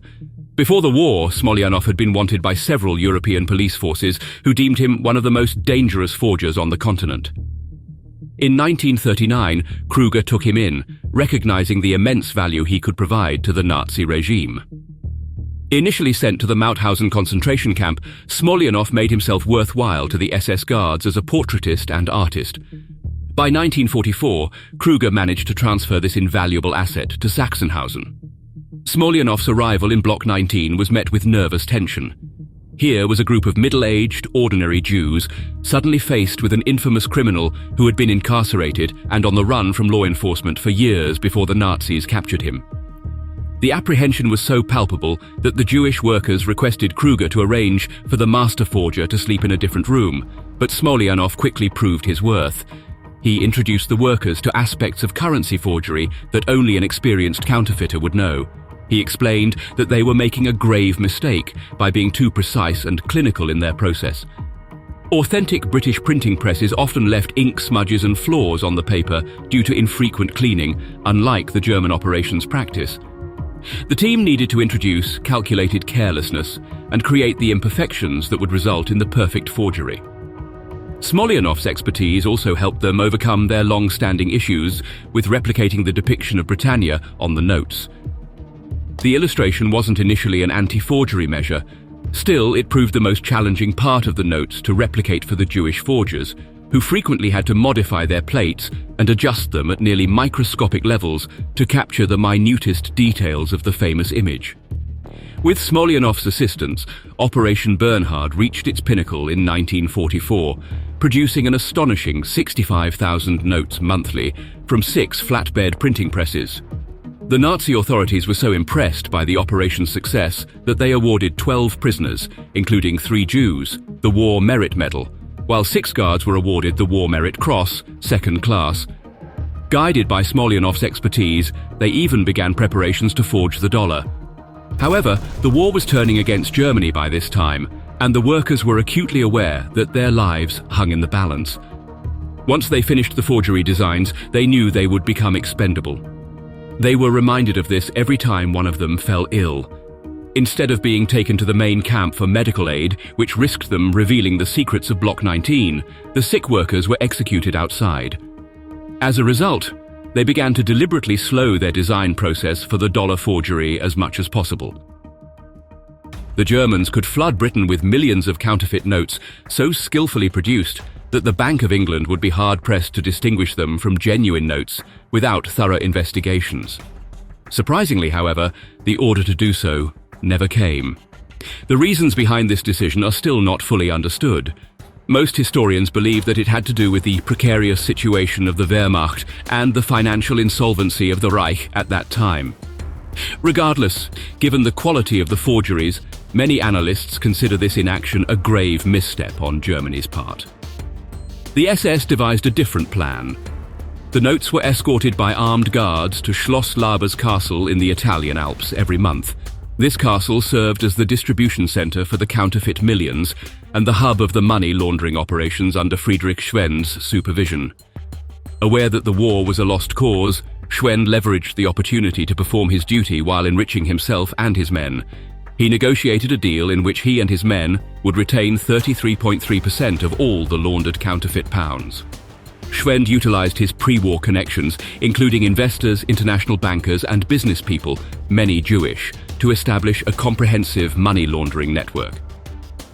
Before the war, Smolyanov had been wanted by several European police forces who deemed him one of the most dangerous forgers on the continent. In 1939, Kruger took him in, recognizing the immense value he could provide to the Nazi regime. Initially sent to the Mauthausen concentration camp, Smolyanov made himself worthwhile to the SS guards as a portraitist and artist. By 1944, Kruger managed to transfer this invaluable asset to Sachsenhausen. Smolyanov's arrival in Block 19 was met with nervous tension. Here was a group of middle-aged, ordinary Jews, suddenly faced with an infamous criminal who had been incarcerated and on the run from law enforcement for years before the Nazis captured him. The apprehension was so palpable that the Jewish workers requested Kruger to arrange for the master forger to sleep in a different room, but Smolyanov quickly proved his worth. He introduced the workers to aspects of currency forgery that only an experienced counterfeiter would know. He explained that they were making a grave mistake by being too precise and clinical in their process. Authentic British printing presses often left ink smudges and flaws on the paper due to infrequent cleaning, unlike the German operations practice. The team needed to introduce calculated carelessness and create the imperfections that would result in the perfect forgery. Smolyanov's expertise also helped them overcome their long-standing issues with replicating the depiction of Britannia on the notes. The illustration wasn't initially an anti-forgery measure. Still, it proved the most challenging part of the notes to replicate for the Jewish forgers, who frequently had to modify their plates and adjust them at nearly microscopic levels to capture the minutest details of the famous image. With Smolyanov's assistance, Operation Bernhard reached its pinnacle in 1944, producing an astonishing 65,000 notes monthly from 6 flatbed printing presses. The Nazi authorities were so impressed by the operation's success that they awarded 12 prisoners, including 3 Jews, the War Merit Medal, while 6 guards were awarded the War Merit Cross, second class. Guided by Smolyanov's expertise, they even began preparations to forge the dollar. However, the war was turning against Germany by this time, and the workers were acutely aware that their lives hung in the balance. Once they finished the forgery designs, they knew they would become expendable. They were reminded of this every time one of them fell ill. Instead of being taken to the main camp for medical aid, which risked them revealing the secrets of Block 19, the sick workers were executed outside. As a result, they began to deliberately slow their design process for the dollar forgery as much as possible. The Germans could flood Britain with millions of counterfeit notes so skillfully produced that the Bank of England would be hard-pressed to distinguish them from genuine notes without thorough investigations. Surprisingly, however, the order to do so never came. The reasons behind this decision are still not fully understood. Most historians believe that it had to do with the precarious situation of the Wehrmacht and the financial insolvency of the Reich at that time. Regardless, given the quality of the forgeries, many analysts consider this inaction a grave misstep on Germany's part. The SS devised a different plan. The notes were escorted by armed guards to Schloss Laber's castle in the Italian Alps every month. This castle served as the distribution center for the counterfeit millions and the hub of the money laundering operations under Friedrich Schwend's supervision. Aware that the war was a lost cause, Schwend leveraged the opportunity to perform his duty while enriching himself and his men. He negotiated a deal in which he and his men would retain 33.3% of all the laundered counterfeit pounds. Schwend utilized his pre-war connections, including investors, international bankers, and business people, many Jewish, to establish a comprehensive money laundering network.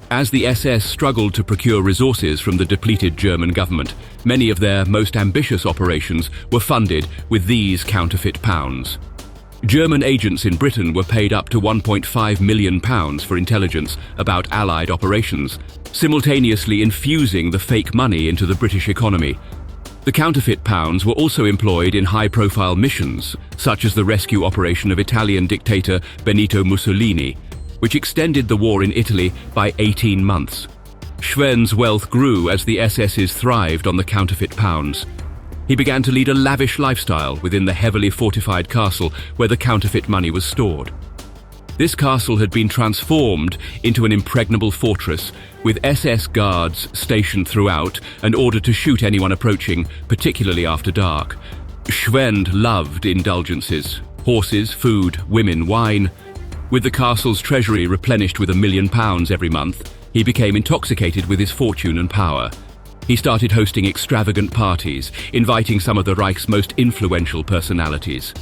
As the SS struggled to procure resources from the depleted German government, many of their most ambitious operations were funded with these counterfeit pounds. German agents in Britain were paid up to £1.5 million for intelligence about Allied operations, simultaneously infusing the fake money into the British economy. The counterfeit pounds were also employed in high-profile missions, such as the rescue operation of Italian dictator Benito Mussolini, which extended the war in Italy by 18 months. Schwenn's wealth grew as the SS's thrived on the counterfeit pounds. He began to lead a lavish lifestyle within the heavily fortified castle where the counterfeit money was stored. This castle had been transformed into an impregnable fortress, with SS guards stationed throughout and ordered to shoot anyone approaching, particularly after dark. Schwenn loved indulgences: horses, food, women, wine. With the castle's treasury replenished with £1 million every month, he became intoxicated with his fortune and power. He started hosting extravagant parties, inviting some of the Reich's most influential personalities.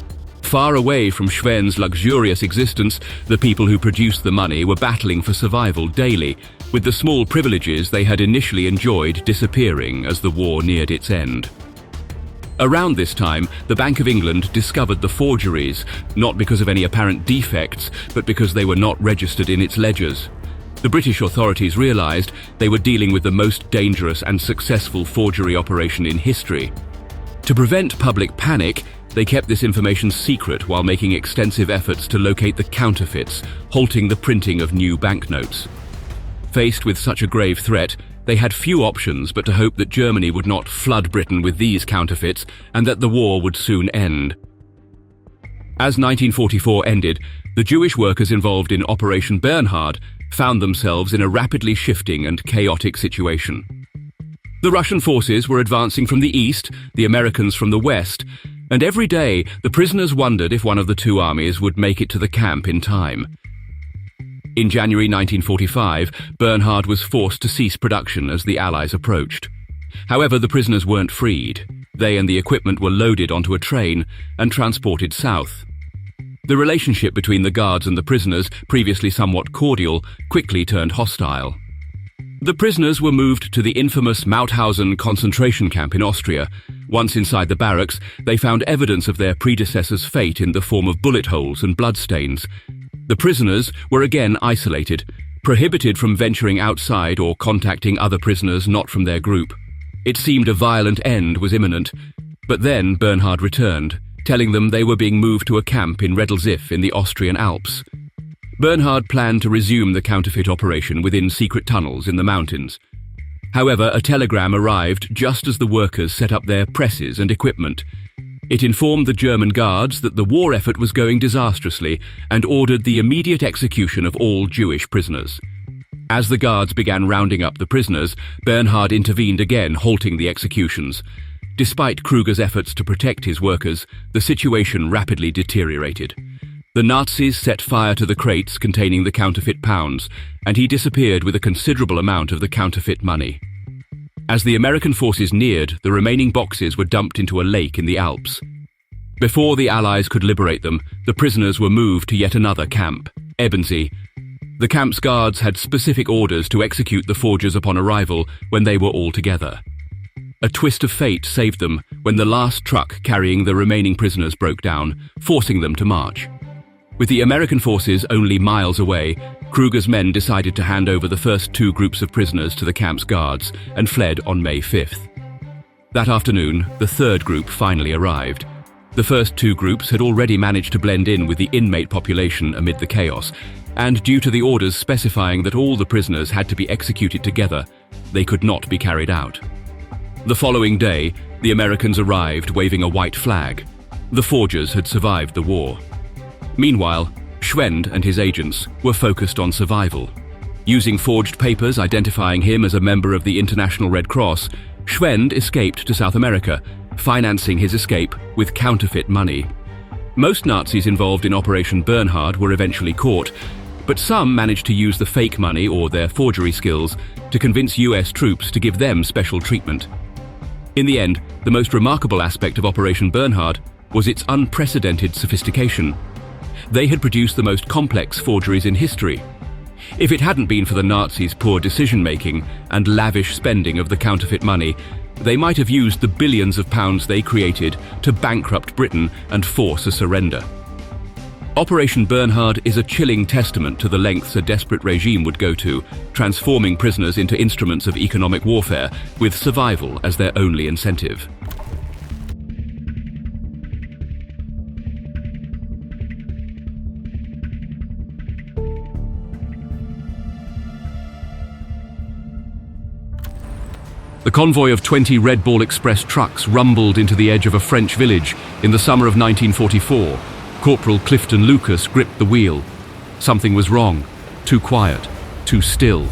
Far away from Schwenn's luxurious existence, the people who produced the money were battling for survival daily, with the small privileges they had initially enjoyed disappearing as the war neared its end. Around this time, the Bank of England discovered the forgeries, not because of any apparent defects, but because they were not registered in its ledgers. The British authorities realized they were dealing with the most dangerous and successful forgery operation in history. To prevent public panic, they kept this information secret while making extensive efforts to locate the counterfeits, halting the printing of new banknotes. Faced with such a grave threat, they had few options but to hope that Germany would not flood Britain with these counterfeits and that the war would soon end. As 1944 ended, the Jewish workers involved in Operation Bernhard found themselves in a rapidly shifting and chaotic situation. The Russian forces were advancing from the east, the Americans from the west, and every day the prisoners wondered if one of the two armies would make it to the camp in time. In January 1945, Bernhard was forced to cease production as the Allies approached. However, the prisoners weren't freed. They and the equipment were loaded onto a train and transported south. The relationship between the guards and the prisoners, previously somewhat cordial, quickly turned hostile. The prisoners were moved to the infamous Mauthausen concentration camp in Austria. Once inside the barracks, they found evidence of their predecessors' fate in the form of bullet holes and bloodstains. The prisoners were again isolated, prohibited from venturing outside or contacting other prisoners not from their group. It seemed a violent end was imminent, but then Bernhard returned, telling them they were being moved to a camp in Redlzif in the Austrian Alps. Bernhard planned to resume the counterfeit operation within secret tunnels in the mountains. However, a telegram arrived just as the workers set up their presses and equipment. It informed the German guards that the war effort was going disastrously and ordered the immediate execution of all Jewish prisoners. As the guards began rounding up the prisoners, Bernhard intervened again, halting the executions. Despite Kruger's efforts to protect his workers, the situation rapidly deteriorated. The Nazis set fire to the crates containing the counterfeit pounds, and he disappeared with a considerable amount of the counterfeit money. As the American forces neared, the remaining boxes were dumped into a lake in the Alps. Before the Allies could liberate them, the prisoners were moved to yet another camp, Ebensee. The camp's guards had specific orders to execute the forgers upon arrival when they were all together. A twist of fate saved them when the last truck carrying the remaining prisoners broke down, forcing them to march. With the American forces only miles away, Kruger's men decided to hand over the first two groups of prisoners to the camp's guards and fled on May 5th. That afternoon, the third group finally arrived. The first two groups had already managed to blend in with the inmate population amid the chaos, and due to the orders specifying that all the prisoners had to be executed together, they could not be carried out. The following day, the Americans arrived waving a white flag. The forgers had survived the war. Meanwhile, Schwend and his agents were focused on survival. Using forged papers identifying him as a member of the International Red Cross, Schwend escaped to South America, financing his escape with counterfeit money. Most Nazis involved in Operation Bernhard were eventually caught, but some managed to use the fake money or their forgery skills to convince US troops to give them special treatment. In the end, the most remarkable aspect of Operation Bernhard was its unprecedented sophistication. They had produced the most complex forgeries in history. If it hadn't been for the Nazis' poor decision-making and lavish spending of the counterfeit money, they might have used the billions of pounds they created to bankrupt Britain and force a surrender. Operation Bernhard is a chilling testament to the lengths a desperate regime would go to, transforming prisoners into instruments of economic warfare, with survival as their only incentive. The convoy of 20 Red Ball Express trucks rumbled into the edge of a French village in the summer of 1944. Corporal Clifton Lucas gripped the wheel. Something was wrong. Too quiet. Too still.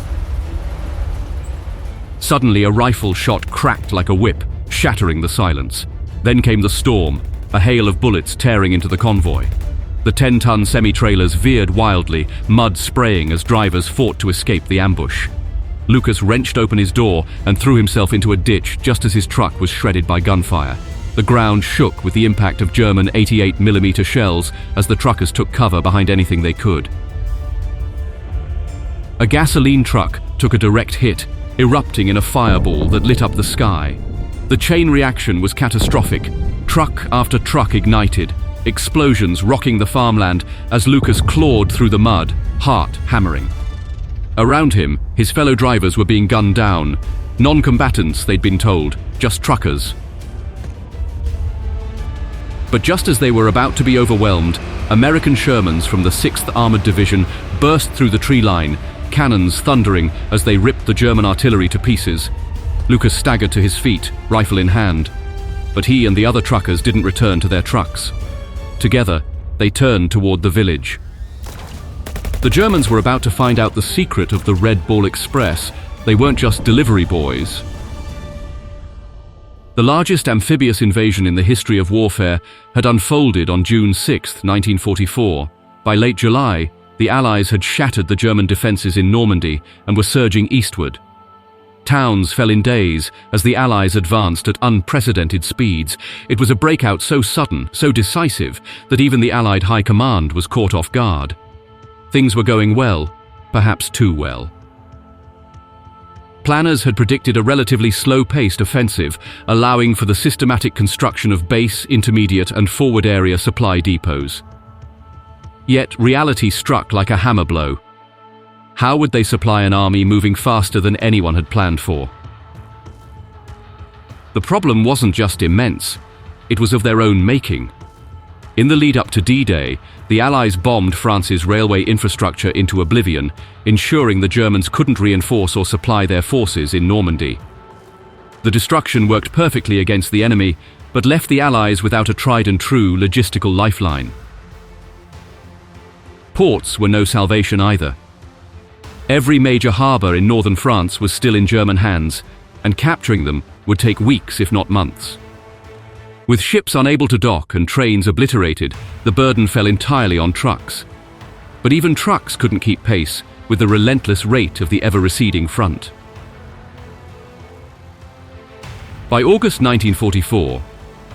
Suddenly, a rifle shot cracked like a whip, shattering the silence. Then came the storm, a hail of bullets tearing into the convoy. The 10-ton semi-trailers veered wildly, mud spraying as drivers fought to escape the ambush. Lucas wrenched open his door and threw himself into a ditch just as his truck was shredded by gunfire. The ground shook with the impact of German 88mm shells as the truckers took cover behind anything they could. A gasoline truck took a direct hit, erupting in a fireball that lit up the sky. The chain reaction was catastrophic. Truck after truck ignited, explosions rocking the farmland as Lucas clawed through the mud, heart hammering. Around him, his fellow drivers were being gunned down. Non-combatants, they'd been told, just truckers. But just as they were about to be overwhelmed, American Shermans from the 6th Armored Division burst through the tree line, cannons thundering as they ripped the German artillery to pieces. Lucas staggered to his feet, rifle in hand. But he and the other truckers didn't return to their trucks. Together, they turned toward the village. The Germans were about to find out the secret of the Red Ball Express. They weren't just delivery boys. The largest amphibious invasion in the history of warfare had unfolded on June 6, 1944. By late July, the Allies had shattered the German defenses in Normandy and were surging eastward. Towns fell in days as the Allies advanced at unprecedented speeds. It was a breakout so sudden, so decisive, that even the Allied High Command was caught off guard. Things were going well, perhaps too well. Planners had predicted a relatively slow-paced offensive, allowing for the systematic construction of base, intermediate, and forward area supply depots. Yet reality struck like a hammer blow. How would they supply an army moving faster than anyone had planned for? The problem wasn't just immense, it was of their own making. In the lead-up to D-Day, the Allies bombed France's railway infrastructure into oblivion, ensuring the Germans couldn't reinforce or supply their forces in Normandy. The destruction worked perfectly against the enemy, but left the Allies without a tried-and-true logistical lifeline. Ports were no salvation either. Every major harbour in northern France was still in German hands, and capturing them would take weeks if not months. With ships unable to dock and trains obliterated, the burden fell entirely on trucks. But even trucks couldn't keep pace with the relentless rate of the ever-receding front. By August 1944,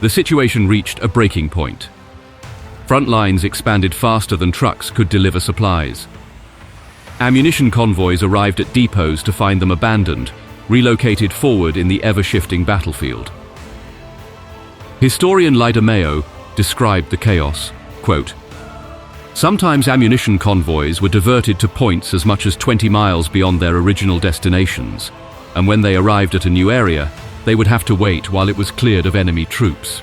the situation reached a breaking point. Front lines expanded faster than trucks could deliver supplies. Ammunition convoys arrived at depots to find them abandoned, relocated forward in the ever-shifting battlefield. Historian Lyda Mayo described the chaos, quote, "Sometimes ammunition convoys were diverted to points as much as 20 miles beyond their original destinations, and when they arrived at a new area, they would have to wait while it was cleared of enemy troops."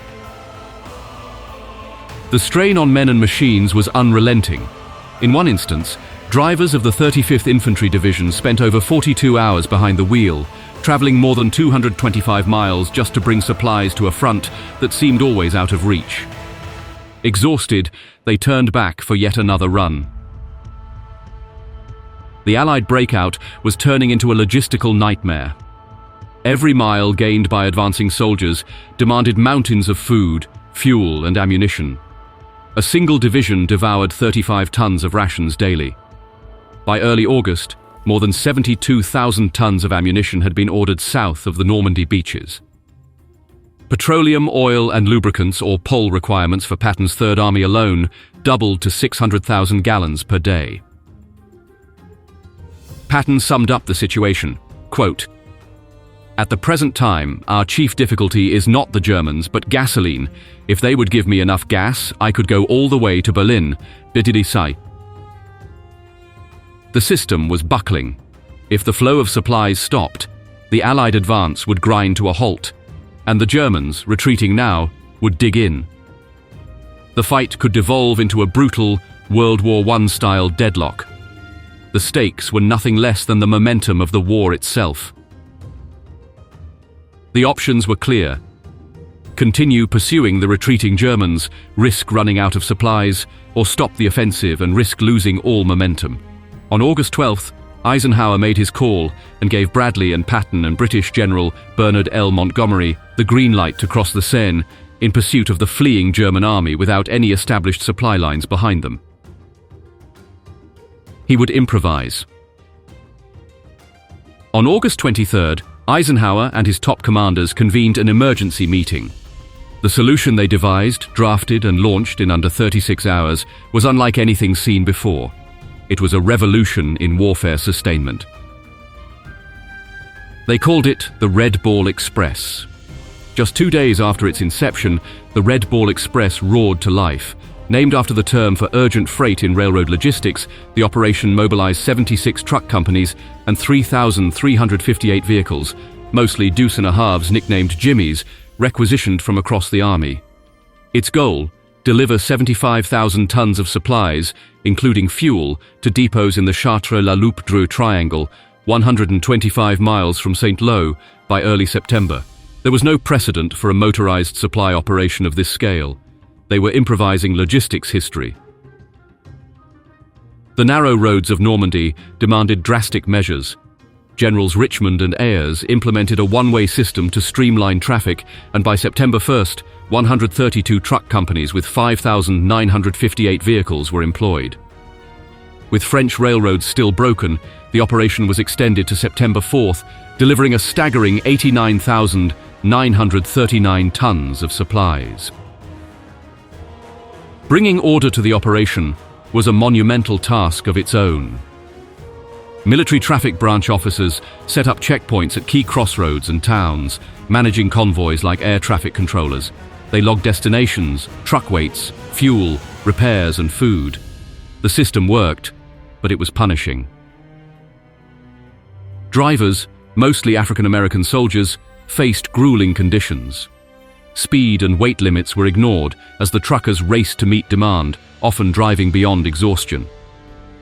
The strain on men and machines was unrelenting. In one instance, drivers of the 35th Infantry Division spent over 42 hours behind the wheel, traveling more than 225 miles just to bring supplies to a front that seemed always out of reach. Exhausted, they turned back for yet another run. The Allied breakout was turning into a logistical nightmare. Every mile gained by advancing soldiers demanded mountains of food, fuel, and ammunition. A single division devoured 35 tons of rations daily. By early August, more than 72,000 tons of ammunition had been ordered south of the Normandy beaches. Petroleum, oil, and lubricants, or POL requirements for Patton's Third Army alone, doubled to 600,000 gallons per day. Patton summed up the situation, quote, "At the present time, our chief difficulty is not the Germans, but gasoline. If they would give me enough gas, I could go all the way to Berlin. WW2's." The system was buckling. If the flow of supplies stopped, the Allied advance would grind to a halt, and the Germans, retreating now, would dig in. The fight could devolve into a brutal World War I-style deadlock. The stakes were nothing less than the momentum of the war itself. The options were clear. Continue pursuing the retreating Germans, risk running out of supplies, or stop the offensive and risk losing all momentum. On August 12th, Eisenhower made his call and gave Bradley and Patton and British General Bernhard L. Montgomery the green light to cross the Seine in pursuit of the fleeing German army without any established supply lines behind them. He would improvise. On August 23rd, Eisenhower and his top commanders convened an emergency meeting. The solution they devised, drafted, and launched in under 36 hours was unlike anything seen before. It was a revolution in warfare sustainment. They called it the Red Ball Express. Just 2 days after its inception, the Red Ball Express roared to life. Named after the term for urgent freight in railroad logistics, the operation mobilized 76 truck companies and 3,358 vehicles, mostly deuce-and-a-halves nicknamed Jimmies, requisitioned from across the Army. Its goal: deliver 75,000 tons of supplies, including fuel, to depots in the Chartres-la-Loupe-Dreux Triangle, 125 miles from St. Lo, by early September. There was no precedent for a motorized supply operation of this scale. They were improvising logistics history. The narrow roads of Normandy demanded drastic measures. Generals Richmond and Ayres implemented a one-way system to streamline traffic, and by September 1st, 132 truck companies with 5,958 vehicles were employed. With French railroads still broken, the operation was extended to September 4th, delivering a staggering 89,939 tons of supplies. Bringing order to the operation was a monumental task of its own. Military traffic branch officers set up checkpoints at key crossroads and towns, managing convoys like air traffic controllers. They logged destinations, truck weights, fuel, repairs, and food. The system worked, but it was punishing. Drivers, mostly African-American soldiers, faced grueling conditions. Speed and weight limits were ignored as the truckers raced to meet demand, often driving beyond exhaustion.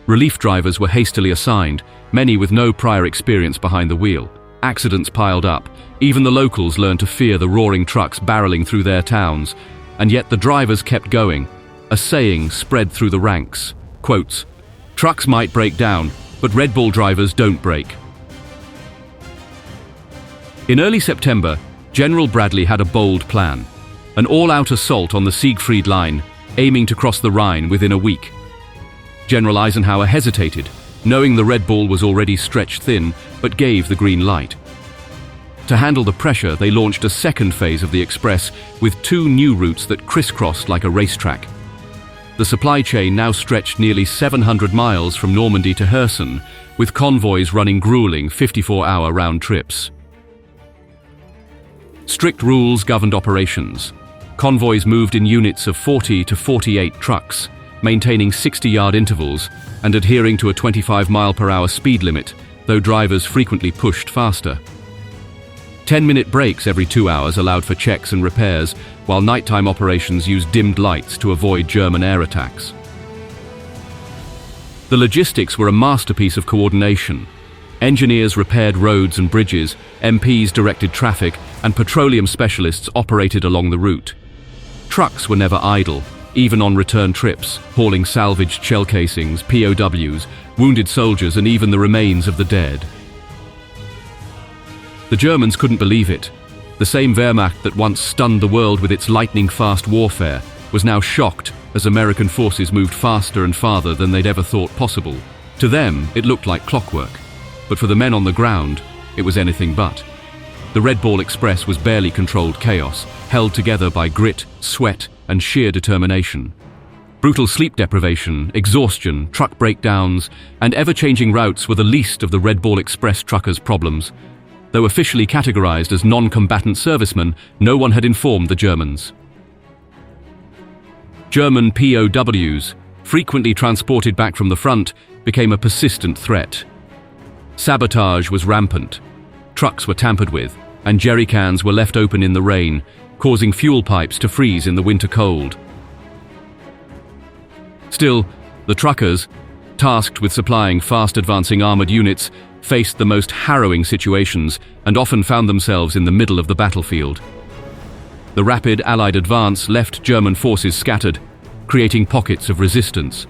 Relief drivers were hastily assigned, many with no prior experience behind the wheel. Accidents piled up. Even the locals learned to fear the roaring trucks barreling through their towns, and yet the drivers kept going. A saying spread through the ranks. Quotes, "Trucks might break down, but Red Bull drivers don't break." In early September, General Bradley had a bold plan. An all-out assault on the Siegfried Line, aiming to cross the Rhine within a week. General Eisenhower hesitated, knowing the Red Bull was already stretched thin, but gave the green light. To handle the pressure, they launched a second phase of the Express with 2 new routes that crisscrossed like a racetrack. The supply chain now stretched nearly 700 miles from Normandy to Herson, with convoys running grueling 54-hour round trips. Strict rules governed operations. Convoys moved in units of 40 to 48 trucks, maintaining 60-yard intervals and adhering to a 25-mile-per-hour speed limit, though drivers frequently pushed faster. 10-minute breaks every 2 hours allowed for checks and repairs, while nighttime operations used dimmed lights to avoid German air attacks. The logistics were a masterpiece of coordination. Engineers repaired roads and bridges, MPs directed traffic, and petroleum specialists operated along the route. Trucks were never idle, even on return trips, hauling salvaged shell casings, POWs, wounded soldiers, and even the remains of the dead. The Germans couldn't believe it. The same Wehrmacht that once stunned the world with its lightning-fast warfare was now shocked as American forces moved faster and farther than they'd ever thought possible. To them, it looked like clockwork. But for the men on the ground, it was anything but. The Red Ball Express was barely controlled chaos, held together by grit, sweat, and sheer determination. Brutal sleep deprivation, exhaustion, truck breakdowns, and ever-changing routes were the least of the Red Ball Express truckers' problems. Though officially categorized as non-combatant servicemen, no one had informed the Germans. German POWs, frequently transported back from the front, became a persistent threat. Sabotage was rampant. Trucks were tampered with, and jerry cans were left open in the rain, causing fuel pipes to freeze in the winter cold. Still, the truckers, tasked with supplying fast-advancing armored units, faced the most harrowing situations and often found themselves in the middle of the battlefield. The rapid Allied advance left German forces scattered, creating pockets of resistance.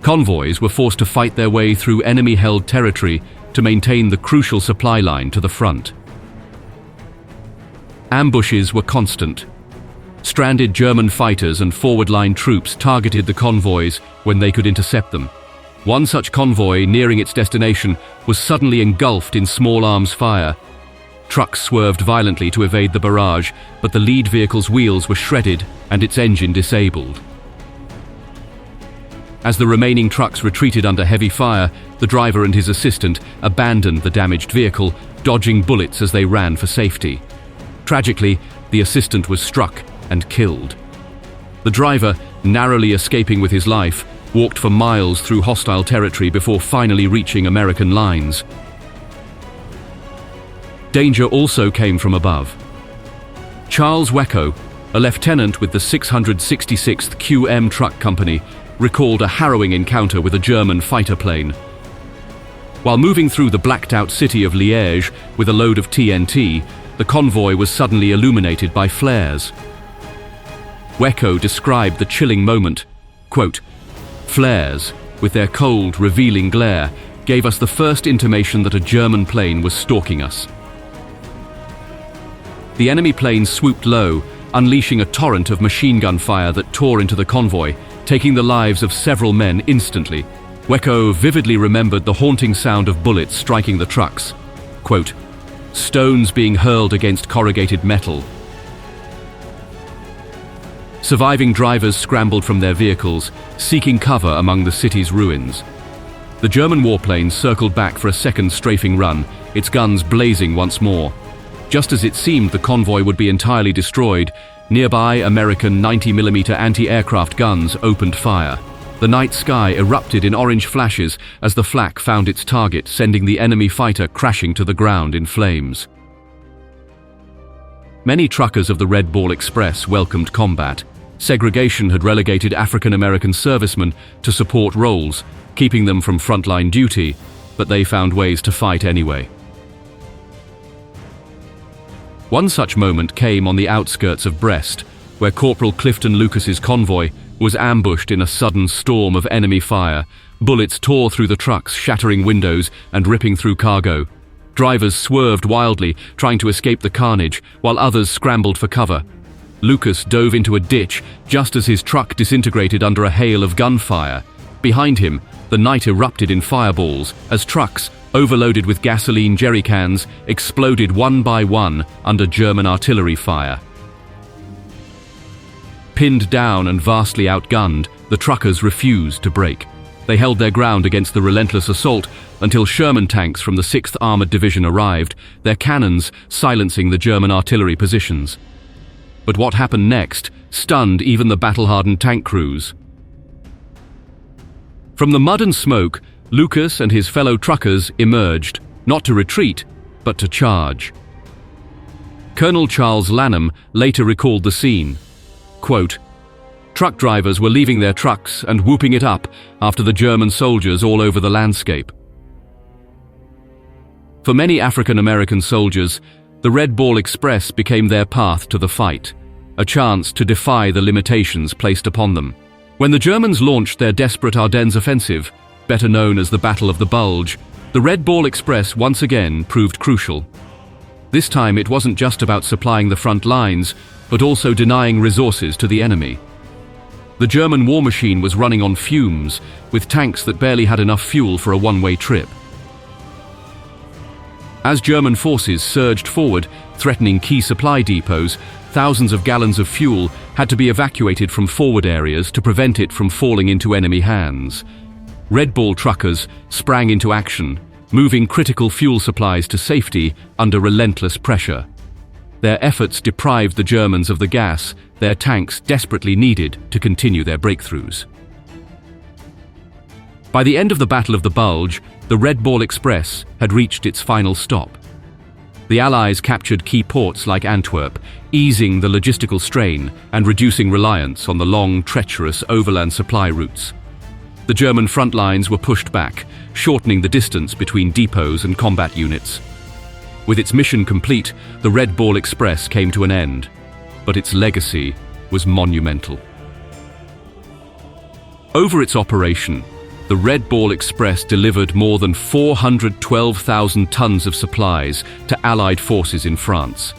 Convoys were forced to fight their way through enemy-held territory to maintain the crucial supply line to the front. Ambushes were constant. Stranded German fighters and forward-line troops targeted the convoys when they could intercept them. One such convoy, nearing its destination, was suddenly engulfed in small arms fire. Trucks swerved violently to evade the barrage, but the lead vehicle's wheels were shredded and its engine disabled. As the remaining trucks retreated under heavy fire, the driver and his assistant abandoned the damaged vehicle, dodging bullets as they ran for safety. Tragically, the assistant was struck and killed. The driver, narrowly escaping with his life, walked for miles through hostile territory before finally reaching American lines. Danger also came from above. Charles Wecko, a lieutenant with the 666th QM Truck Company, recalled a harrowing encounter with a German fighter plane. While moving through the blacked-out city of Liège with a load of TNT, the convoy was suddenly illuminated by flares. Wecko described the chilling moment. Quote, "Flares, with their cold, revealing glare, gave us the first intimation that a German plane was stalking us." The enemy plane swooped low, unleashing a torrent of machine gun fire that tore into the convoy, taking the lives of several men instantly. Wecko vividly remembered the haunting sound of bullets striking the trucks. Quote, "Stones being hurled against corrugated metal." Surviving drivers scrambled from their vehicles, seeking cover among the city's ruins. The German warplane circled back for a second strafing run, its guns blazing once more. Just as it seemed the convoy would be entirely destroyed, nearby American 90mm anti-aircraft guns opened fire. The night sky erupted in orange flashes as the flak found its target, sending the enemy fighter crashing to the ground in flames. Many truckers of the Red Ball Express welcomed combat. Segregation had relegated African-American servicemen to support roles, keeping them from frontline duty, but they found ways to fight anyway. One such moment came on the outskirts of Brest, where Corporal Clifton Lucas's convoy was ambushed in a sudden storm of enemy fire. Bullets tore through the trucks, shattering windows and ripping through cargo. Drivers swerved wildly, trying to escape the carnage, while others scrambled for cover. Lucas dove into a ditch just as his truck disintegrated under a hail of gunfire. Behind him, the night erupted in fireballs as trucks, overloaded with gasoline jerry cans, exploded one by one under German artillery fire. Pinned down and vastly outgunned, the truckers refused to break. They held their ground against the relentless assault until Sherman tanks from the 6th Armored Division arrived, their cannons silencing the German artillery positions. But what happened next stunned even the battle-hardened tank crews. From the mud and smoke, Lucas and his fellow truckers emerged, not to retreat, but to charge. Colonel Charles Lanham later recalled the scene. Quote, "Truck drivers were leaving their trucks and whooping it up after the German soldiers all over the landscape." For many African-American soldiers, the Red Ball Express became their path to the fight, a chance to defy the limitations placed upon them. When the Germans launched their desperate Ardennes offensive, better known as the Battle of the Bulge, the Red Ball Express once again proved crucial. This time it wasn't just about supplying the front lines, but also denying resources to the enemy. The German war machine was running on fumes, with tanks that barely had enough fuel for a one-way trip. As German forces surged forward, threatening key supply depots, Thousands of gallons of fuel had to be evacuated from forward areas to prevent it from falling into enemy hands. Red Ball truckers sprang into action, moving critical fuel supplies to safety under relentless pressure. Their efforts deprived the Germans of the gas their tanks desperately needed to continue their breakthroughs. By the end of the Battle of the Bulge, the Red Ball Express had reached its final stop. The Allies captured key ports like Antwerp, easing the logistical strain and reducing reliance on the long, treacherous overland supply routes. The German front lines were pushed back, shortening the distance between depots and combat units. With its mission complete, the Red Ball Express came to an end, but its legacy was monumental. Over its operation, the Red Ball Express delivered more than 412,000 tons of supplies to Allied forces in France.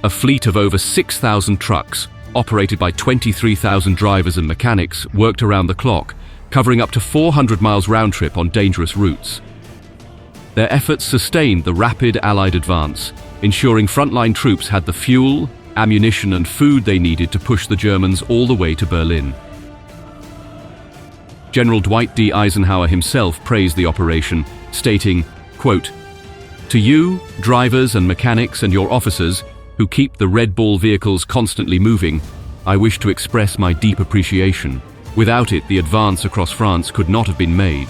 A fleet of over 6,000 trucks, operated by 23,000 drivers and mechanics, worked around the clock, covering up to 400 miles round-trip on dangerous routes. Their efforts sustained the rapid Allied advance, ensuring frontline troops had the fuel, ammunition and food they needed to push the Germans all the way to Berlin. General Dwight D. Eisenhower himself praised the operation, stating, quote, "To you, drivers and mechanics and your officers, who keep the Red Ball vehicles constantly moving, I wish to express my deep appreciation. Without it, the advance across France could not have been made."